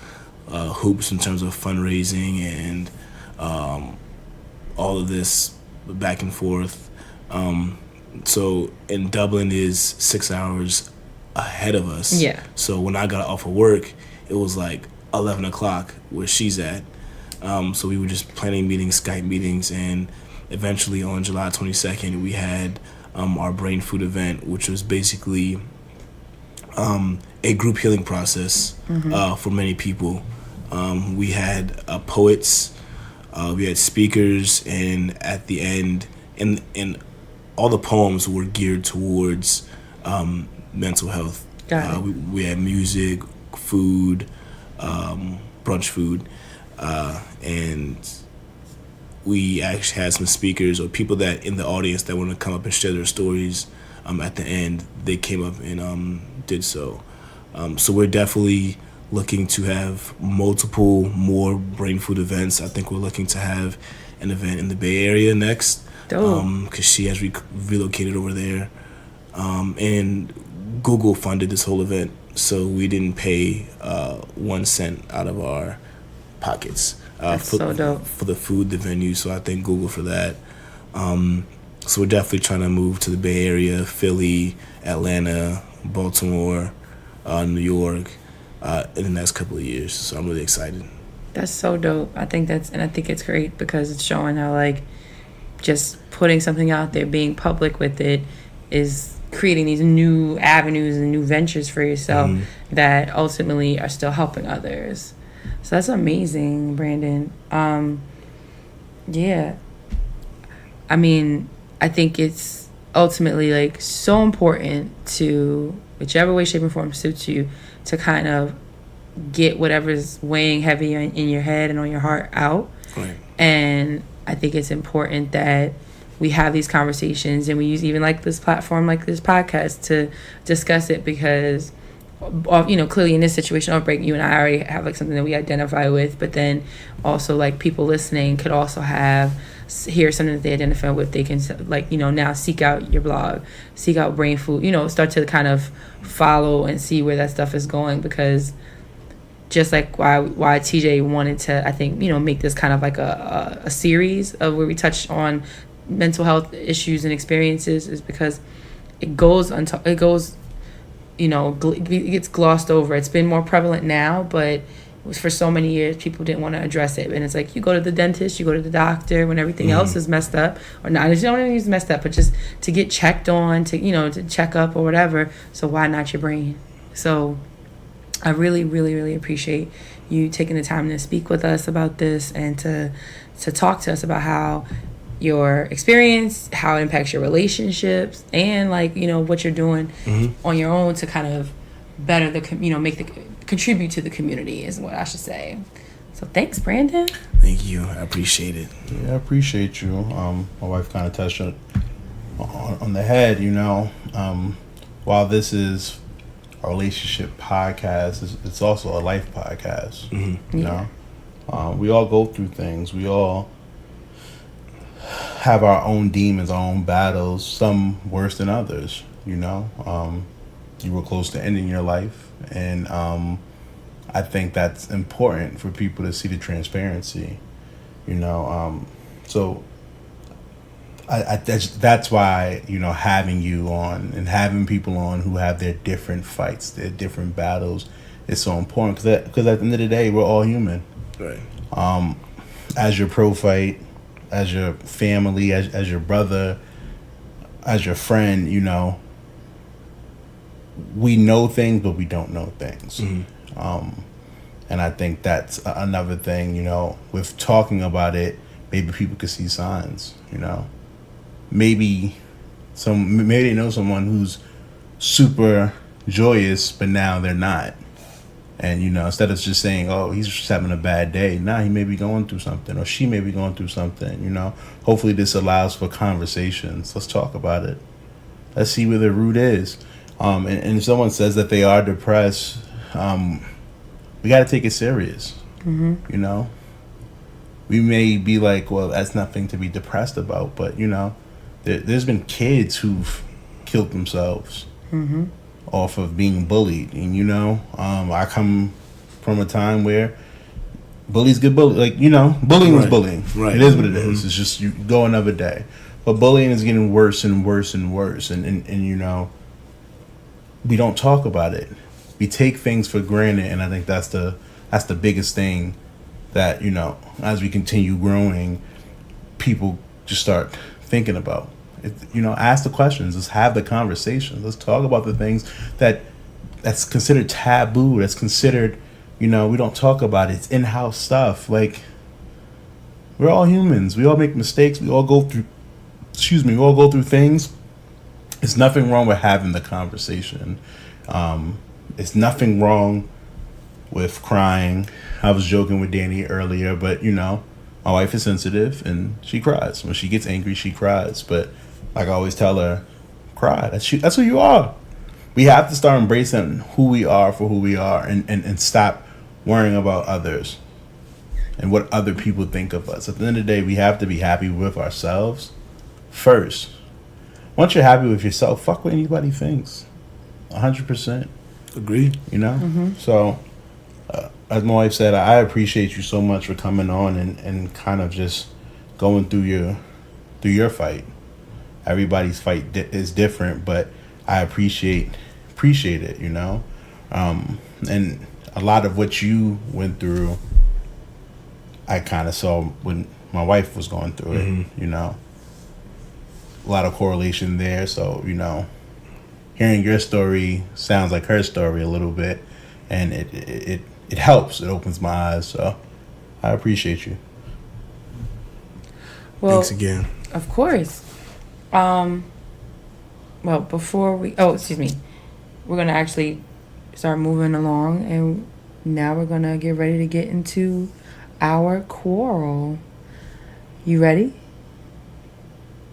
hoops in terms of fundraising and all of this back and forth. So in Dublin is 6 hours ahead of us. Yeah. So when I got off of work, it was like 11 o'clock where she's at. So we were just planning meetings, Skype meetings, and eventually on July 22nd, we had our Brain Food event, which was basically a group healing process for many people. We had poets, we had speakers, and at the end, and all the poems were geared towards mental health. Got it. We had music, food, brunch food, and we actually had some speakers or people that in the audience that want to come up and share their stories. At the end, they came up and did so. So we're definitely looking to have multiple more Brain Food events. I think we're looking to have an event in the Bay Area next. Because she has relocated over there. And Google funded this whole event, so we didn't pay 1 cent out of our pockets so dope. for the food, the venue. So I thank Google for that. So we're definitely trying to move to the Bay Area, Philly, Atlanta, Baltimore, New York in the next couple of years. So I'm really excited. That's so dope. I think it's great because it's showing how like just putting something out there, being public with it, is creating these new avenues and new ventures for yourself that ultimately are still helping others. So that's amazing, Brandon. Yeah. I mean, I think it's ultimately like so important to, whichever way, shape, and form suits you, to kind of get whatever's weighing heavy in your head and on your heart out. Right. And I think it's important that we have these conversations, and we use even like this platform, like this podcast, to discuss it, because clearly in this situation, Outbreak, you and I already have like something that we identify with, but then also like people listening could also hear something that they identify with. They can now seek out your blog, seek out Brain Food, start to kind of follow and see where that stuff is going, because just like why TJ wanted to, I think, make this kind of like a series of where we touch on mental health issues and experiences, is because it gets glossed over. It's been more prevalent now, but for so many years people didn't want to address it. And it's like, you go to the dentist, you go to the doctor when everything else is messed up, or not, you don't even use messed up, but just to get checked on, to check up or whatever. So why not your brain? So I really, really, really appreciate you taking the time to speak with us about this, and to talk to us about how your experience, how it impacts your relationships, and what you're doing on your own to kind of better contribute to the community, is what I should say. So thanks, Brandon. Thank you. I appreciate it. Yeah, I appreciate you. My wife kind of touched on the head. While this is a relationship podcast, it's also a life podcast. You know, we all go through things. We all have our own demons, our own battles, some worse than others. You were close to ending your life, and I think that's important for people to see the transparency. So that's why having you on and having people on who have their different fights, their different battles, is so important, because at the end of the day, we're all human. Right. As your pro fight, as your family, as your brother, as your friend, we know things, but we don't know things. And I think that's another thing, with talking about it, maybe people could see signs, maybe they know someone who's super joyous, but now they're not. And, instead of just saying, oh, he's just having a bad day, he may be going through something, or she may be going through something, Hopefully this allows for conversations. Let's talk about it. Let's see where the root is. And if someone says that they are depressed, we got to take it serious. We may be like, well, that's nothing to be depressed about, but, there's been kids who've killed themselves. Off of being bullied. And I come from a time where bullies get bullied. Bullying is bullying. Right. It is what it is. It's just, you go another day. But bullying is getting worse and worse and worse. And we don't talk about it. We take things for granted, and I think that's the biggest thing that, as we continue growing, people just start thinking about. Ask the questions. Let's have the conversations. Let's talk about the things that's considered taboo. That's considered, we don't talk about it. It's in-house stuff. Like, we're all humans. We all make mistakes. We all go through things. There's nothing wrong with having the conversation. There's nothing wrong with crying. I was joking with Dani earlier, but my wife is sensitive and she cries. When she gets angry, she cries. But like I always tell her, cry. That's who you are. We have to start embracing who we are for who we are, and stop worrying about others and what other people think of us. At the end of the day, we have to be happy with ourselves first. Once you're happy with yourself, fuck what anybody thinks. 100%. Agreed. So as my wife said, I appreciate you so much for coming on and kind of just going through your fight. Everybody's fight is different, but I appreciate it, and a lot of what you went through, I kind of saw when my wife was going through it. A lot of correlation there. So hearing your story sounds like her story a little bit, and it helps. It opens my eyes. So I appreciate you. Well, thanks again. Of course. Well, before we're going to actually start moving along, and now we're going to get ready to get into our quarrel. You ready?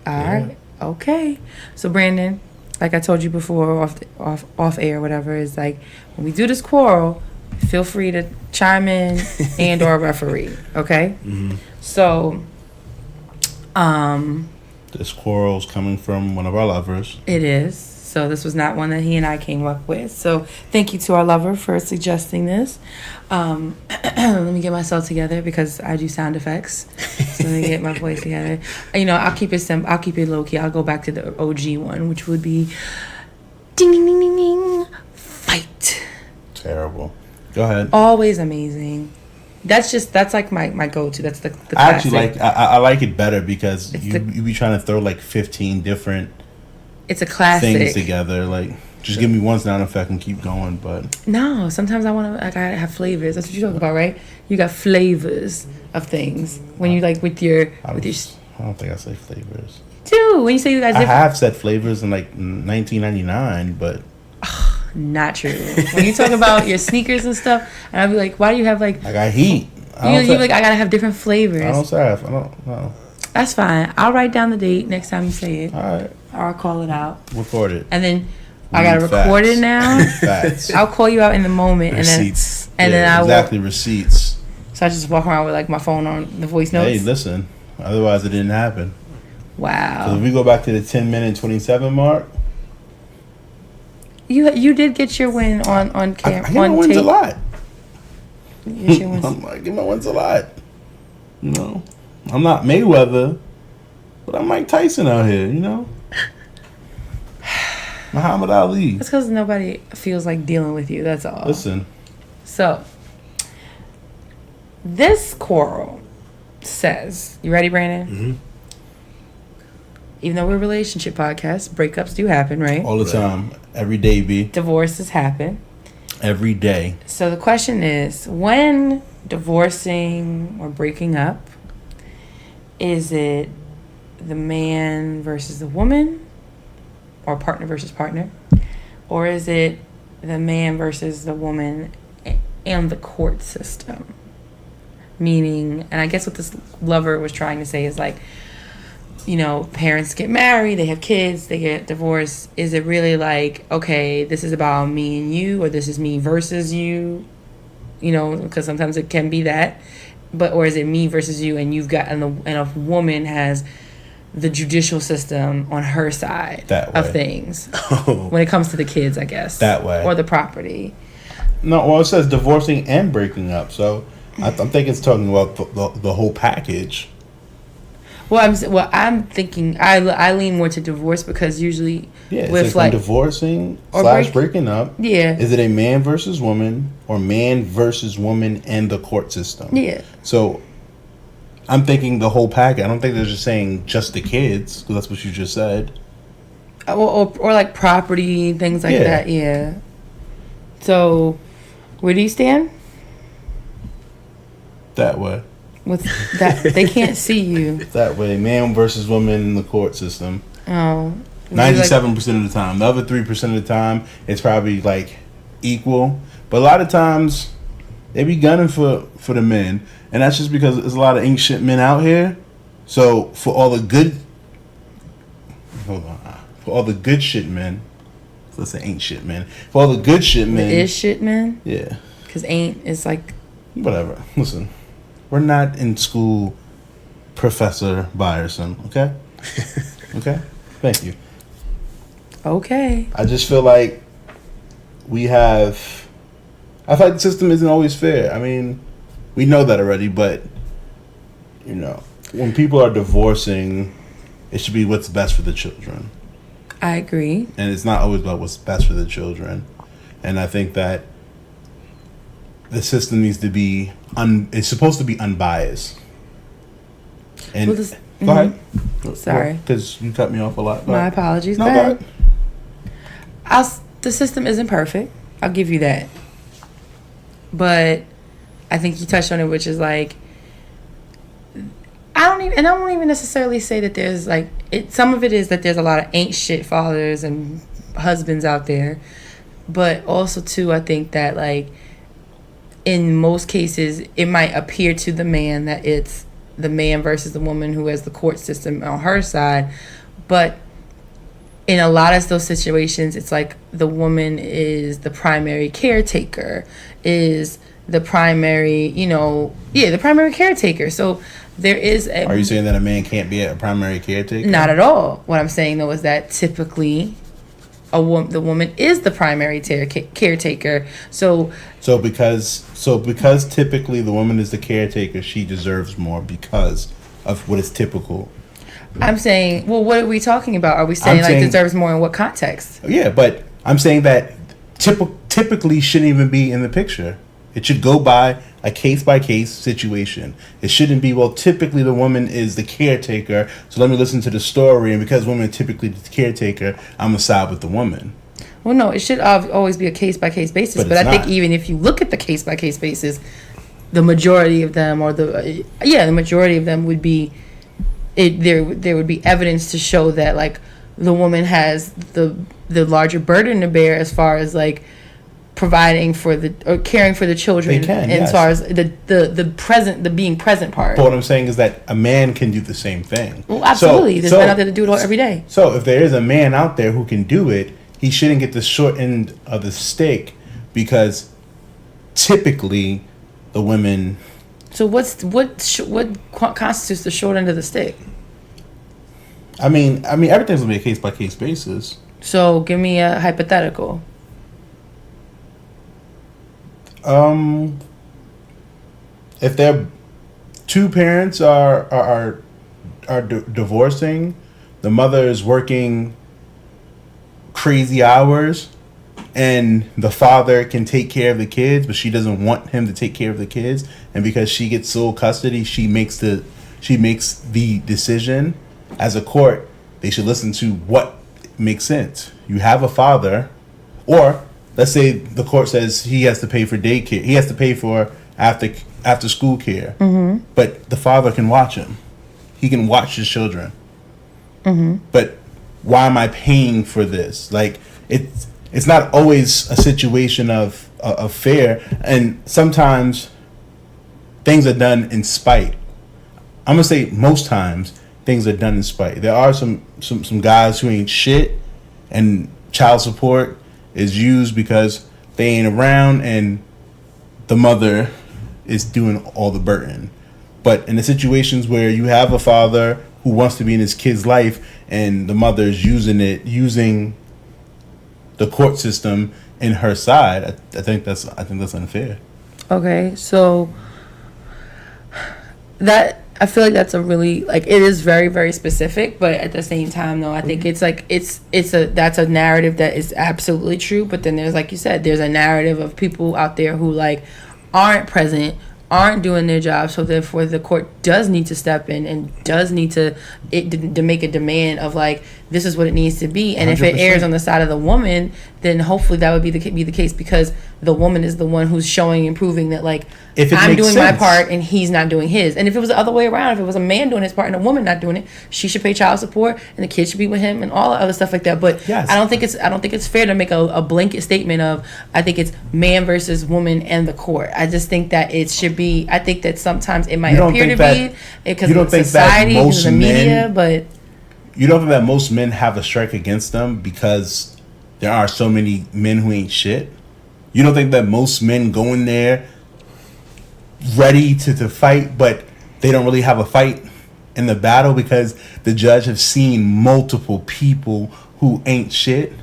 All right. Okay. So Brandon, like I told you before, off air, whatever, is like when we do this quarrel, feel free to chime in and or referee. Okay. Mm-hmm. So, This quarrel's coming from one of our lovers. it is. So this was not one that he and I came up with. So thank you to our lover for suggesting this. Let me get myself together because I do sound effects. So let me get my voice together. You know, I'll keep it simple. I'll keep it low key. I'll go back to the OG one, which would be ding ding ding ding ding, fight. Terrible. Go ahead. Always amazing. That's like my go-to. That's the I actually classic. I like it better because It's you be trying to throw like 15 different It's a classic. things together. Like, just give me one sound effect and keep going. But No, sometimes I want to. I gotta have flavors. That's what you're talking about, right? You got flavors of things when you like with your. I don't think I say flavors. Dude, when you say you guys I different, have said flavors in like 1999, but not true. When you talk about your sneakers and stuff, and I'll be like, why do you have like? I got heat. You like I gotta have different flavors. I don't say I don't know. That's fine. I'll write down the date next time you say it. All right, Or I'll call it out. record it. And then We I gotta need record facts. it now. Facts. I'll call you out in the moment, Receipts. and then I exactly receipts. So I just walk around with like my phone on the voice notes. Hey, listen. Otherwise, it didn't happen. So Wow. if we go back to the 10-minute 27 mark, You did get your win on I camera get my on wins tape. a lot. You get your wins. I get my wins a lot. You know, I'm not Mayweather, but I'm Mike Tyson out here. You know, Muhammad Ali. That's because nobody feels like dealing with you. That's all. Listen, So, this quarrel says, you ready, Brandon? Mm-hmm. Even though we're a relationship podcast, breakups do happen, right? all the time, every day, B, Divorces happen. every day. So the question is, when divorcing or breaking up, is it the man versus the woman, or partner versus partner, or is it the man versus the woman and the court system? Meaning, and I guess what this lover was trying to say is like, you know, parents get married, they have kids, they get divorced. Is it really like, okay, this is about me and you, or this is me versus you? You know, because sometimes it can be that. But, or is it me versus you, and you've got, and a woman has the judicial system on her side That of way. things Oh. when it comes to the kids, I guess. That way. Or the property. No, well, it says divorcing and breaking up, so I'm thinking it's talking about the whole package. I'm thinking, I lean more to divorce because usually Yeah, with it's like, divorcing or / breaking up. yeah, Is it a man versus woman or man versus woman and the court system? yeah. So I'm thinking the whole package. I don't think they're just saying just the kids, because that's what you just said. Or like property, things like Yeah. that, yeah. So, where do you stand That way. with that? They can't see you. That way. Man versus woman in the court system. Oh. 97% of the time. The other 3% of the time, it's probably like equal. But a lot of times, they be gunning for the men. And that's just because there's a lot of ancient men out here. So for all the good... Hold on. For all the good shit men... Let's say ain't shit men. For all the good shit men... Is shit, man? Yeah. Because ain't is like... Whatever. Listen. We're not in school, Professor Byerson. Okay? Okay? Thank you. Okay. I just feel like we have... I feel like the system isn't always fair. I mean, we know that already, but, you know, when people are divorcing, it should be what's best for the children. I agree. And it's not always about what's best for the children. And I think that the system needs to be... it's supposed to be unbiased. And Well, this- go ahead. Sorry. Because you cut me off a lot. My apologies. No, Go go ahead. ahead. The system isn't perfect. I'll give you that. But I think you touched on it, which is like, I won't even necessarily say that there's like, some of it is that there's a lot of ain't shit fathers and husbands out there. But also too, I think that like, in most cases, it might appear to the man that it's the man versus the woman who has the court system on her side. But in a lot of those situations, it's like the woman is the primary caretaker, is the primary, the primary caretaker. So there is a... Are you saying that a man can't be a primary caretaker? Not at all. What I'm saying, though, is that typically the woman is the primary caretaker. So because typically the woman is the caretaker, she deserves more because of what is typical. I'm saying, well, what are we talking about? Are we saying deserves more in what context? Yeah, but I'm saying that typically shouldn't even be in the picture. It should go by a case-by-case situation. It shouldn't be, well, typically the woman is the caretaker, so let me listen to the story, and because women are typically the caretaker, I'm going to side with the woman. Well, no, it should always be a case-by-case basis, but I think even if you look at the case-by-case basis, the majority of them, would be, there would be evidence to show that, like, the woman has the larger burden to bear as far as, like, providing for or caring for the children, they can, as far as the being present part. But what I'm saying is that a man can do the same thing. Well, absolutely. There's men out there to do it every day. So if there is a man out there who can do it, he shouldn't get the short end of the stick, because typically the women. So what constitutes the short end of the stick? I mean, everything's gonna be a case by case basis. So give me a hypothetical. If their two parents are divorcing, the mother is working crazy hours, and the father can take care of the kids, but she doesn't want him to take care of the kids, and because she gets sole custody, she makes the decision. As a court, they should listen to what makes sense. You have a father, or let's say the court says he has to pay for daycare. He has to pay for after school care. Mm-hmm. But the father can watch him. He can watch his children. Mm-hmm. But why am I paying for this? Like, it's not always a situation of fair, and sometimes things are done in spite. I'm gonna say most times things are done in spite. There are some guys who ain't shit, and child support is used because they ain't around and the mother is doing all the burden. But in the situations where you have a father who wants to be in his kid's life and the mother is using the court system in her side, I think that's unfair. Okay, so that, I feel like that's a really, like, it is very, very specific, but at the same time, though, I think it's like that's a narrative that is absolutely true. But then there's, like you said, there's a narrative of people out there who, like, aren't present, aren't doing their job, so therefore the court does need to step in and does need to make a demand of, like, this is what it needs to be. And 100%. If it errs on the side of the woman, then hopefully that would be the case, because the woman is the one who's showing and proving that, like, I'm doing my part and he's not doing his. And if it was the other way around, if it was a man doing his part and a woman not doing it, she should pay child support and the kid should be with him and all the other stuff like that. But yes. I don't think it's fair to make a blanket statement of, I think it's man versus woman and the court. I just think that it should be, I think that sometimes it might appear to be because of society, because of the media, but you don't think that most men have a strike against them because there are so many men who ain't shit? You don't think that most men go in there ready to fight, but they don't really have a fight in the battle because the judge has seen multiple people who ain't shit?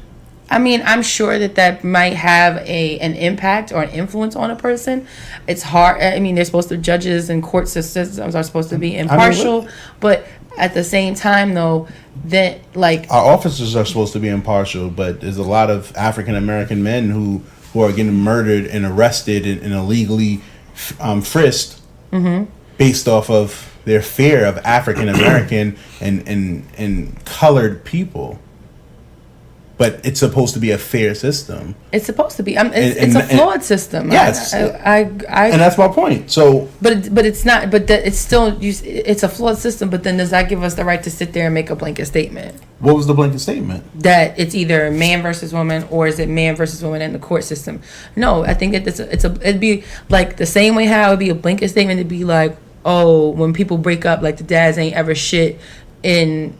I mean, I'm sure that might have an impact or an influence on a person. It's hard. I mean, judges and court systems are supposed to be impartial, but at the same time, though, that, like, our officers are supposed to be impartial, but there's a lot of African American men who are getting murdered and arrested and illegally frisked based off of their fear of African American and colored people. But it's supposed to be a fair system. It's supposed to be. It's a flawed system. Yes, and that's my point. So, but it's not. But it's still. It's a flawed system. But then does that give us the right to sit there and make a blanket statement? What was the blanket statement? That it's either man versus woman, or is it man versus woman in the court system? No, I think that it'd be like the same way how it would be a blanket statement to be like, oh, when people break up, like the dads ain't ever shit in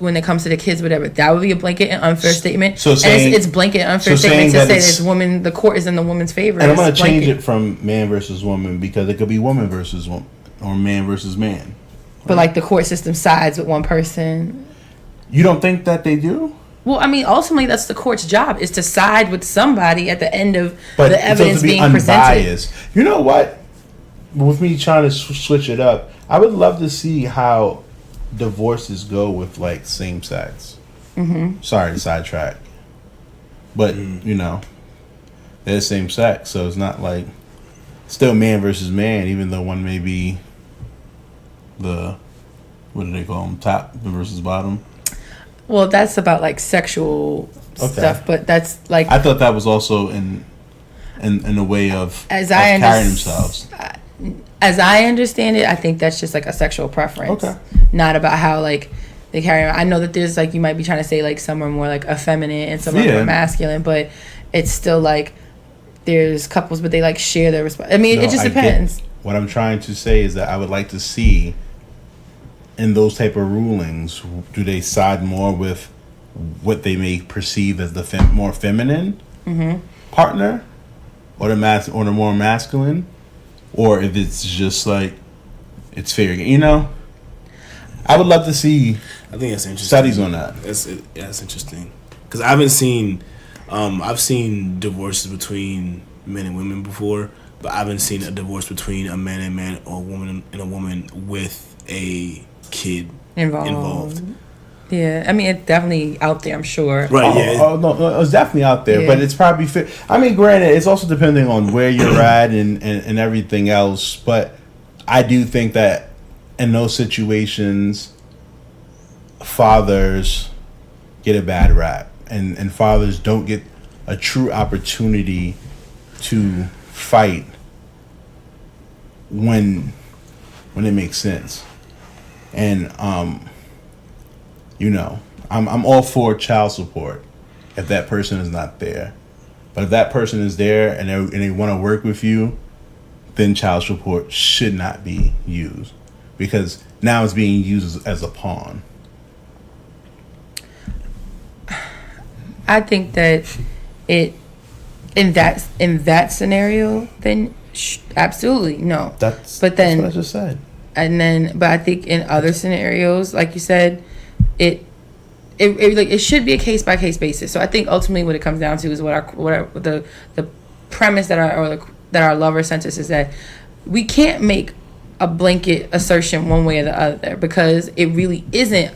when it comes to the kids, whatever. That would be a blanket and unfair statement. So saying, and it's blanket and unfair statement to say that woman, the court is in the woman's favor. And I'm going to change it from man versus woman, because it could be woman versus woman or man versus man. But like the court system sides with one person. You don't think that they do? Well, I mean, ultimately, that's the court's job, is to side with somebody at the end of the evidence being presented. You know what? With me trying to switch it up, I would love to see how divorces go with like same sex. Mm-hmm. Sorry to sidetrack, but you know, they're same sex, so it's not like still man versus man, even though one may be the, what do they call them, top versus bottom. Well, that's about like sexual stuff, but that's like, I thought that was also in a way of carrying themselves. As I understand it, I think that's just like a sexual preference. Okay. Not about how like they carry. I know that there's like, you might be trying to say like some are more like effeminate and some are more masculine, but it's still like there's couples, but they like share their I mean, it just depends. What I'm trying to say is that I would like to see in those type of rulings, do they side more with what they may perceive as the more feminine partner, or the more masculine? Or if it's just like, it's fair game. You know? I would love to see I think that's interesting. Studies on that. That's interesting. Because I haven't seen... I've seen divorces between men and women before, but I haven't seen a divorce between a man and man or a woman and a woman with a kid involved. Yeah, I mean, it's definitely out there, I'm sure. Right, yeah. No, it's definitely out there, but it's probably fit. I mean, granted, it's also depending on where you're at and everything else, but I do think that in those situations, fathers get a bad rap, and fathers don't get a true opportunity to fight when it makes sense. And you know, I'm all for child support if that person is not there. But if that person is there and they want to work with you, then child support should not be used, because now it's being used as a pawn. I think that it in that scenario, then absolutely no. That's what I just said. And then, but I think in other scenarios, like you said, it should be a case by case basis. So I think ultimately what it comes down to is the premise that our lover census is, that we can't make a blanket assertion one way or the other, because it really isn't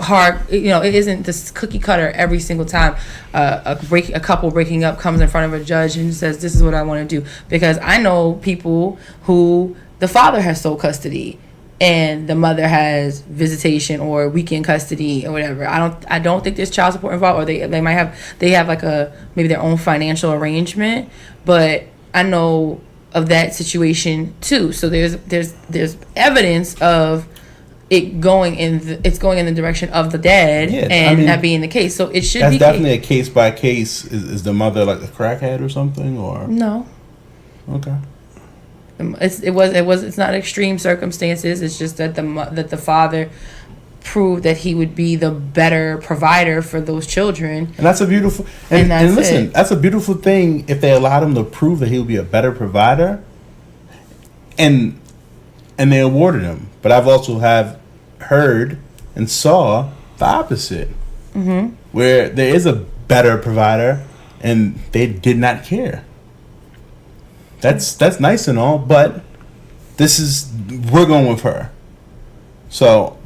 hard. You know, it isn't this cookie cutter every single time a couple breaking up comes in front of a judge and says, this is what I want to do. Because I know people who the father has sole custody and the mother has visitation or weekend custody or whatever. I don't think there's child support involved, or they might have like maybe their own financial arrangement, but I know of that situation too. So there's evidence of it going in the direction of the dad, that being the case. So it should be definitely a case by case. Is the mother like a crackhead or something, or no? Okay. It's not extreme circumstances. It's just that the father proved that he would be the better provider for those children. And that's a beautiful and listen, that's a beautiful thing if they allowed him to prove that he would be a better provider, and they awarded him. But I've also heard and saw the opposite, where there is a better provider and they did not care. That's nice and all, but we're going with her. So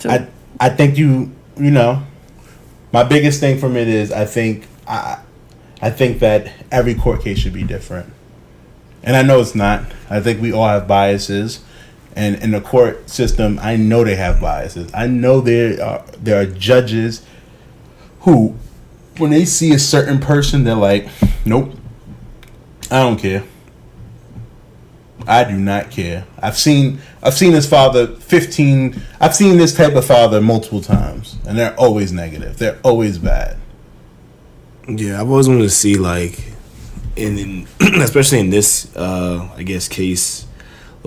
I think you know, my biggest thing from it is I think that every court case should be different. And I know it's not. I think we all have biases, and in the court system, I know they have biases. I know there are judges who, when they see a certain person, they're like, nope, I don't care. I do not care. I've seen this father 15. I've seen this type of father multiple times, and they're always negative. They're always bad. Yeah, I've always wanted to see, like, in especially in this I guess case,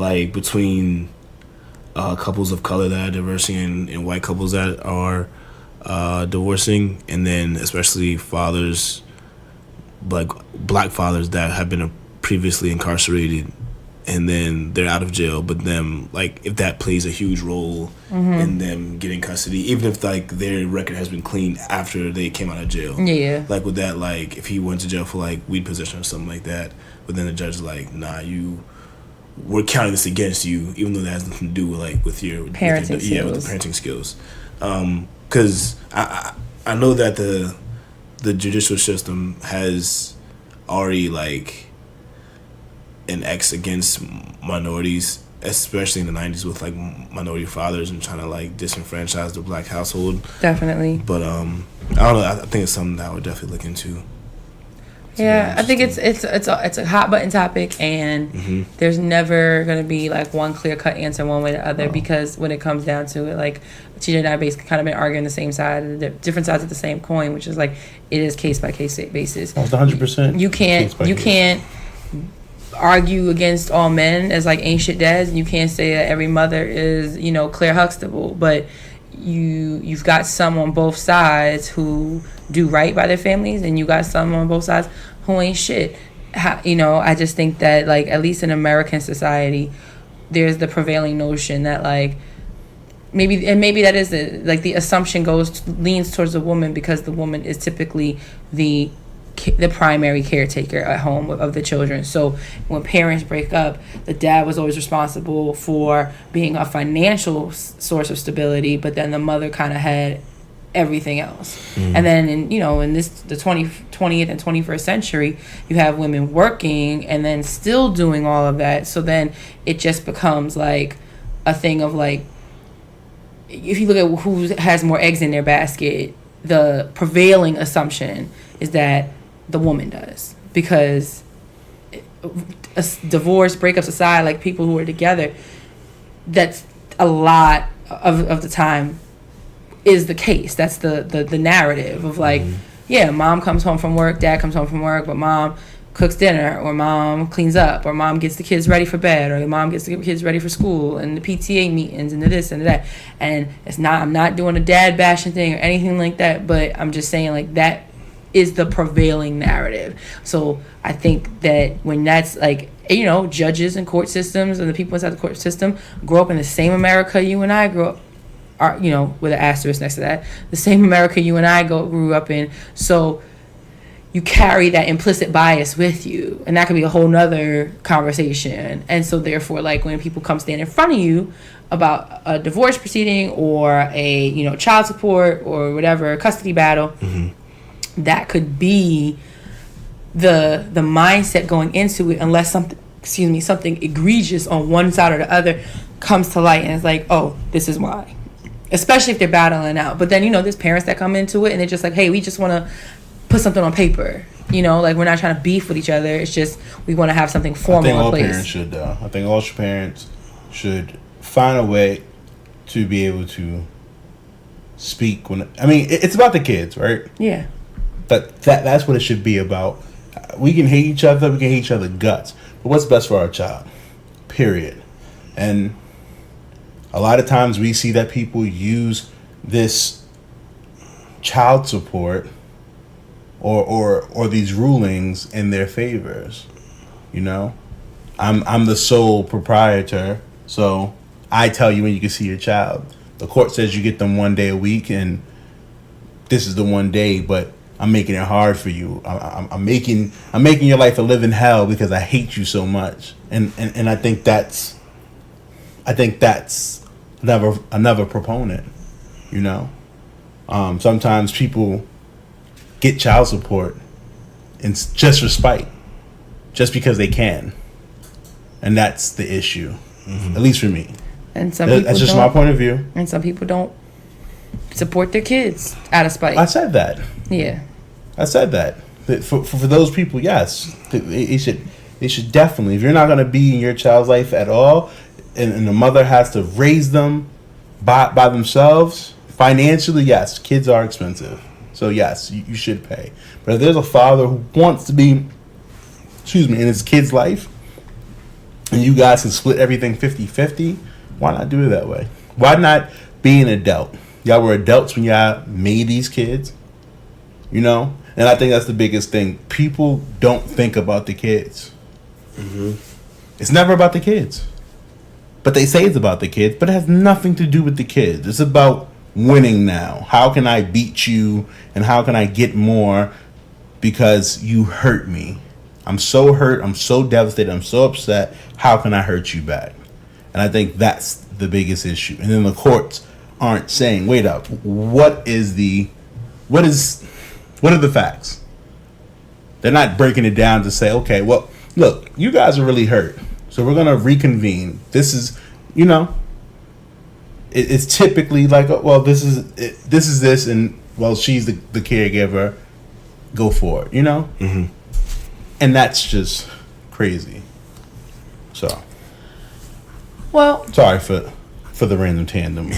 like between couples of color that are divorcing and white couples that are divorcing, and then especially fathers, like black fathers that have been previously incarcerated and then they're out of jail, but them, like, if that plays a huge role in them getting custody, even if like their record has been clean after they came out of jail. Yeah. Like with that, like if he went to jail for like weed possession or something like that, but then the judge is like, nah, we're counting this against you, even though that has nothing to do with like with your parenting with skills. Yeah, with the parenting skills. Because I know that the judicial system has already like an X against minorities, especially in the 90s with like minority fathers and trying to like disenfranchise the black household. Definitely. But I don't know. I think it's something that I would definitely look into. Yeah, I think it's a hot button topic, and there's never gonna be like one clear cut answer one way or the other, because when it comes down to it, like TJ and I basically kind of been arguing the same side, the different sides of the same coin, which is like it is case by case basis. Almost 100%. You can't argue against all men as like ancient dads, and you can't say that every mother is, you know, Claire Huxtable, but you've got some on both sides who do right by their families, and you got some on both sides who ain't shit. You know, I just think that like at least in American society, there's the prevailing notion that like maybe that is it, like the assumption leans towards the woman, because the woman is typically the primary caretaker at home of the children. So when parents break up, the dad was always responsible for being a financial source of stability, but then the mother kind of had everything else. And then in the 20th and 21st century, you have women working and then still doing all of that. So then it just becomes like a thing of like, if you look at who has more eggs in their basket, the prevailing assumption is that the woman does, because divorce, breakups aside, like people who are together, that's a lot of the time is the case. That's the narrative of like, yeah, mom comes home from work, dad comes home from work, but mom cooks dinner, or mom cleans up, or mom gets the kids ready for bed, or mom gets the kids ready for school, and the PTA meetings, and the this and the that. And I'm not doing a dad bashing thing or anything like that, but I'm just saying like that is the prevailing narrative. So I think that when that's like, you know, judges and court systems and the people inside the court system grow up in the same America you and I grew up, are, you know, with an asterisk next to that, the same America you and I grew up in. So you carry that implicit bias with you, and that could be a whole nother conversation. And so therefore, like when people come stand in front of you about a divorce proceeding or a, you know, child support or whatever custody battle, that could be the mindset going into it, unless something egregious on one side or the other comes to light, and it's like, oh, this is why. Especially if they're battling out. But then, you know, there's parents that come into it and they're just like, hey, we just want to put something on paper. You know, like we're not trying to beef with each other. It's just we want to have something formal in place. Parents should, though. I think all parents should find a way to be able to speak when. I mean, it's about the kids, right? Yeah. But that's what it should be about. We can hate each other. We can hate each other guts. But what's best for our child? Period. And a lot of times we see that people use this child support or these rulings in their favors. You know, I'm the sole proprietor, so I tell you when you can see your child. The court says you get them 1 day a week, and this is the 1 day, but I'm making it hard for you. I'm making your life a living hell because I hate you so much. And I think that's another proponent, you know. Sometimes people get child support and just for spite, just because they can, and that's the issue, at least for me. And that's just my point of view. And some people don't support their kids out of spite. I said that. Yeah. I said that. For those people, yes, they should definitely. If you're not going to be in your child's life at all, and the mother has to raise them by themselves financially, yes, kids are expensive. So yes, you should pay. But if there's a father who wants to be, in his kid's life, and you guys can split everything 50-50, why not do it that way? Why not be an adult? Y'all were adults when y'all made these kids, you know? And I think that's the biggest thing. People don't think about the kids. Mm-hmm. It's never about the kids. But they say it's about the kids, but it has nothing to do with the kids. It's about winning now. How can I beat you, and how can I get more because you hurt me? I'm so hurt. I'm so devastated. I'm so upset. How can I hurt you back? And I think that's the biggest issue. And then the courts aren't saying, wait up, what are the facts? They're not breaking it down to say, okay, well, look, you guys are really hurt, so we're going to reconvene. This is, you know, it's typically like, well, this is this, and, well, she's the caregiver. Go for it, you know? Mm-hmm. And that's just crazy. So, Well, sorry for the random tandem.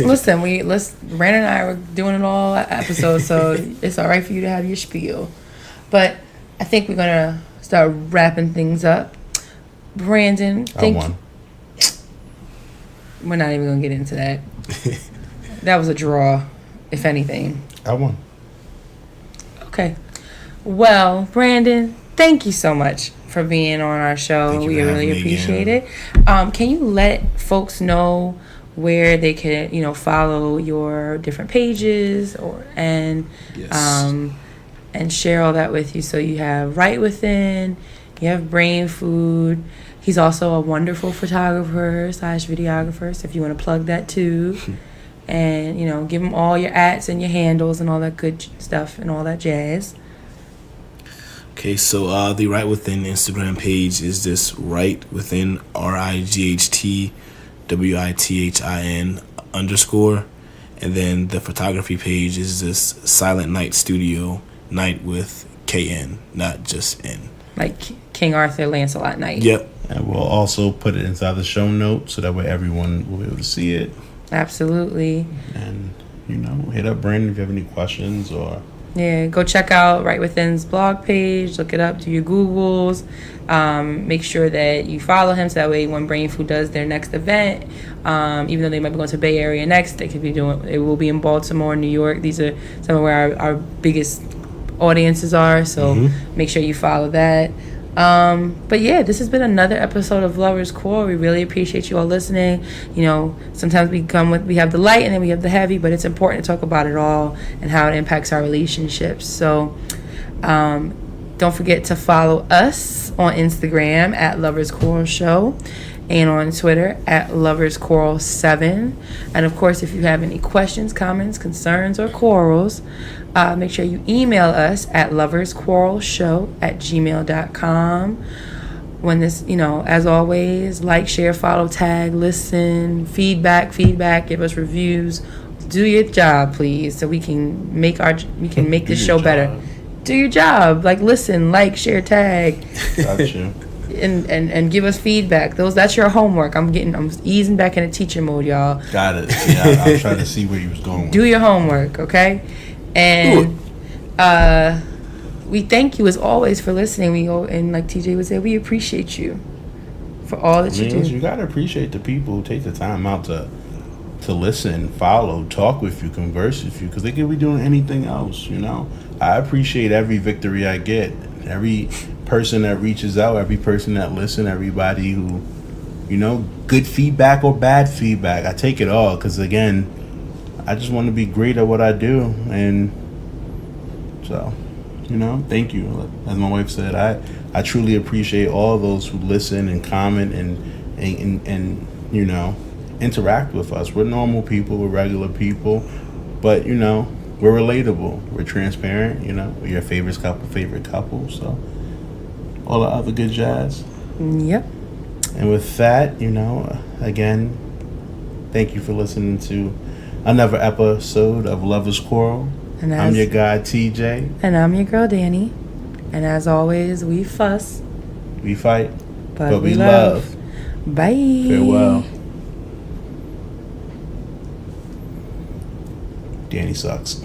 listen, Brandon and I were doing it all episode, so it's all right for you to have your spiel. But I think we're gonna start wrapping things up. Brandon, I won. We're not even gonna get into that. That was a draw, if anything. I won. Okay. Well, Brandon, thank you so much for being on our show. We really appreciate it. Can you let folks know where they can, follow your different pages and share all that with you? So you have Right Within, you have Brain Food. He's also a wonderful photographer / videographer. So if you want to plug that too, and give him all your ats and your handles and all that good stuff and all that jazz. Okay, so the Right Within Instagram page is just Right Within RIGHTWITHIN _, and then the photography page is just Silent Night Studio, Night with KN, not just N. Like King Arthur, Lancelot Knight. Yep. And we'll also put it inside the show notes so that way everyone will be able to see it. Absolutely. And, hit up Brandon if you have any questions or... Yeah, go check out Right Within's blog page. Look it up. Do your Googles. Make sure that you follow him so that way when Brain Food does their next event, even though they might be going to Bay Area next, they could be doing. It will be in Baltimore, New York. These are some of where our biggest audiences are. So make sure you follow that. But yeah, this has been another episode of Lovers Quarrel. We really appreciate you all listening. Sometimes we have the light and then we have the heavy, but it's important to talk about it all and how it impacts our relationships. So don't forget to follow us on Instagram at Lovers Quarrel Show and on Twitter at Lovers Quarrel 7. And of course, if you have any questions, comments, concerns, or quarrels, make sure you email us at loversquarrelshow@gmail.com. When this, as always, like, share, follow, tag, listen, feedback, give us reviews. Do your job, please, so we can make this show better. Do your job. Like, listen, like, share, tag. Gotcha. And give us feedback. That's your homework. I'm easing back into teacher mode, y'all. Got it. Yeah, I was trying to see where you was going with Do your homework, okay? And we thank you as always for listening. And like TJ would say, we appreciate you for all that you do. You gotta appreciate the people who take the time out to listen, follow, talk with you, converse with you, because they could be doing anything else. I appreciate every victory I get, every person that reaches out, every person that listens, everybody who, good feedback or bad feedback. I take it all because, again, I just want to be great at what I do. And so, thank you. As my wife said, I truly appreciate all those who listen and comment and interact with us. We're normal people, we're regular people, but, we're relatable, we're transparent, we're your favorite couple, so all the other good jazz. Yep. And with that, again, thank you for listening to another episode of Lovers Quarrel. And I'm your guy, TJ. And I'm your girl, Dani. And as always, we fuss. We fight. But we love. Bye. Farewell. Dani sucks.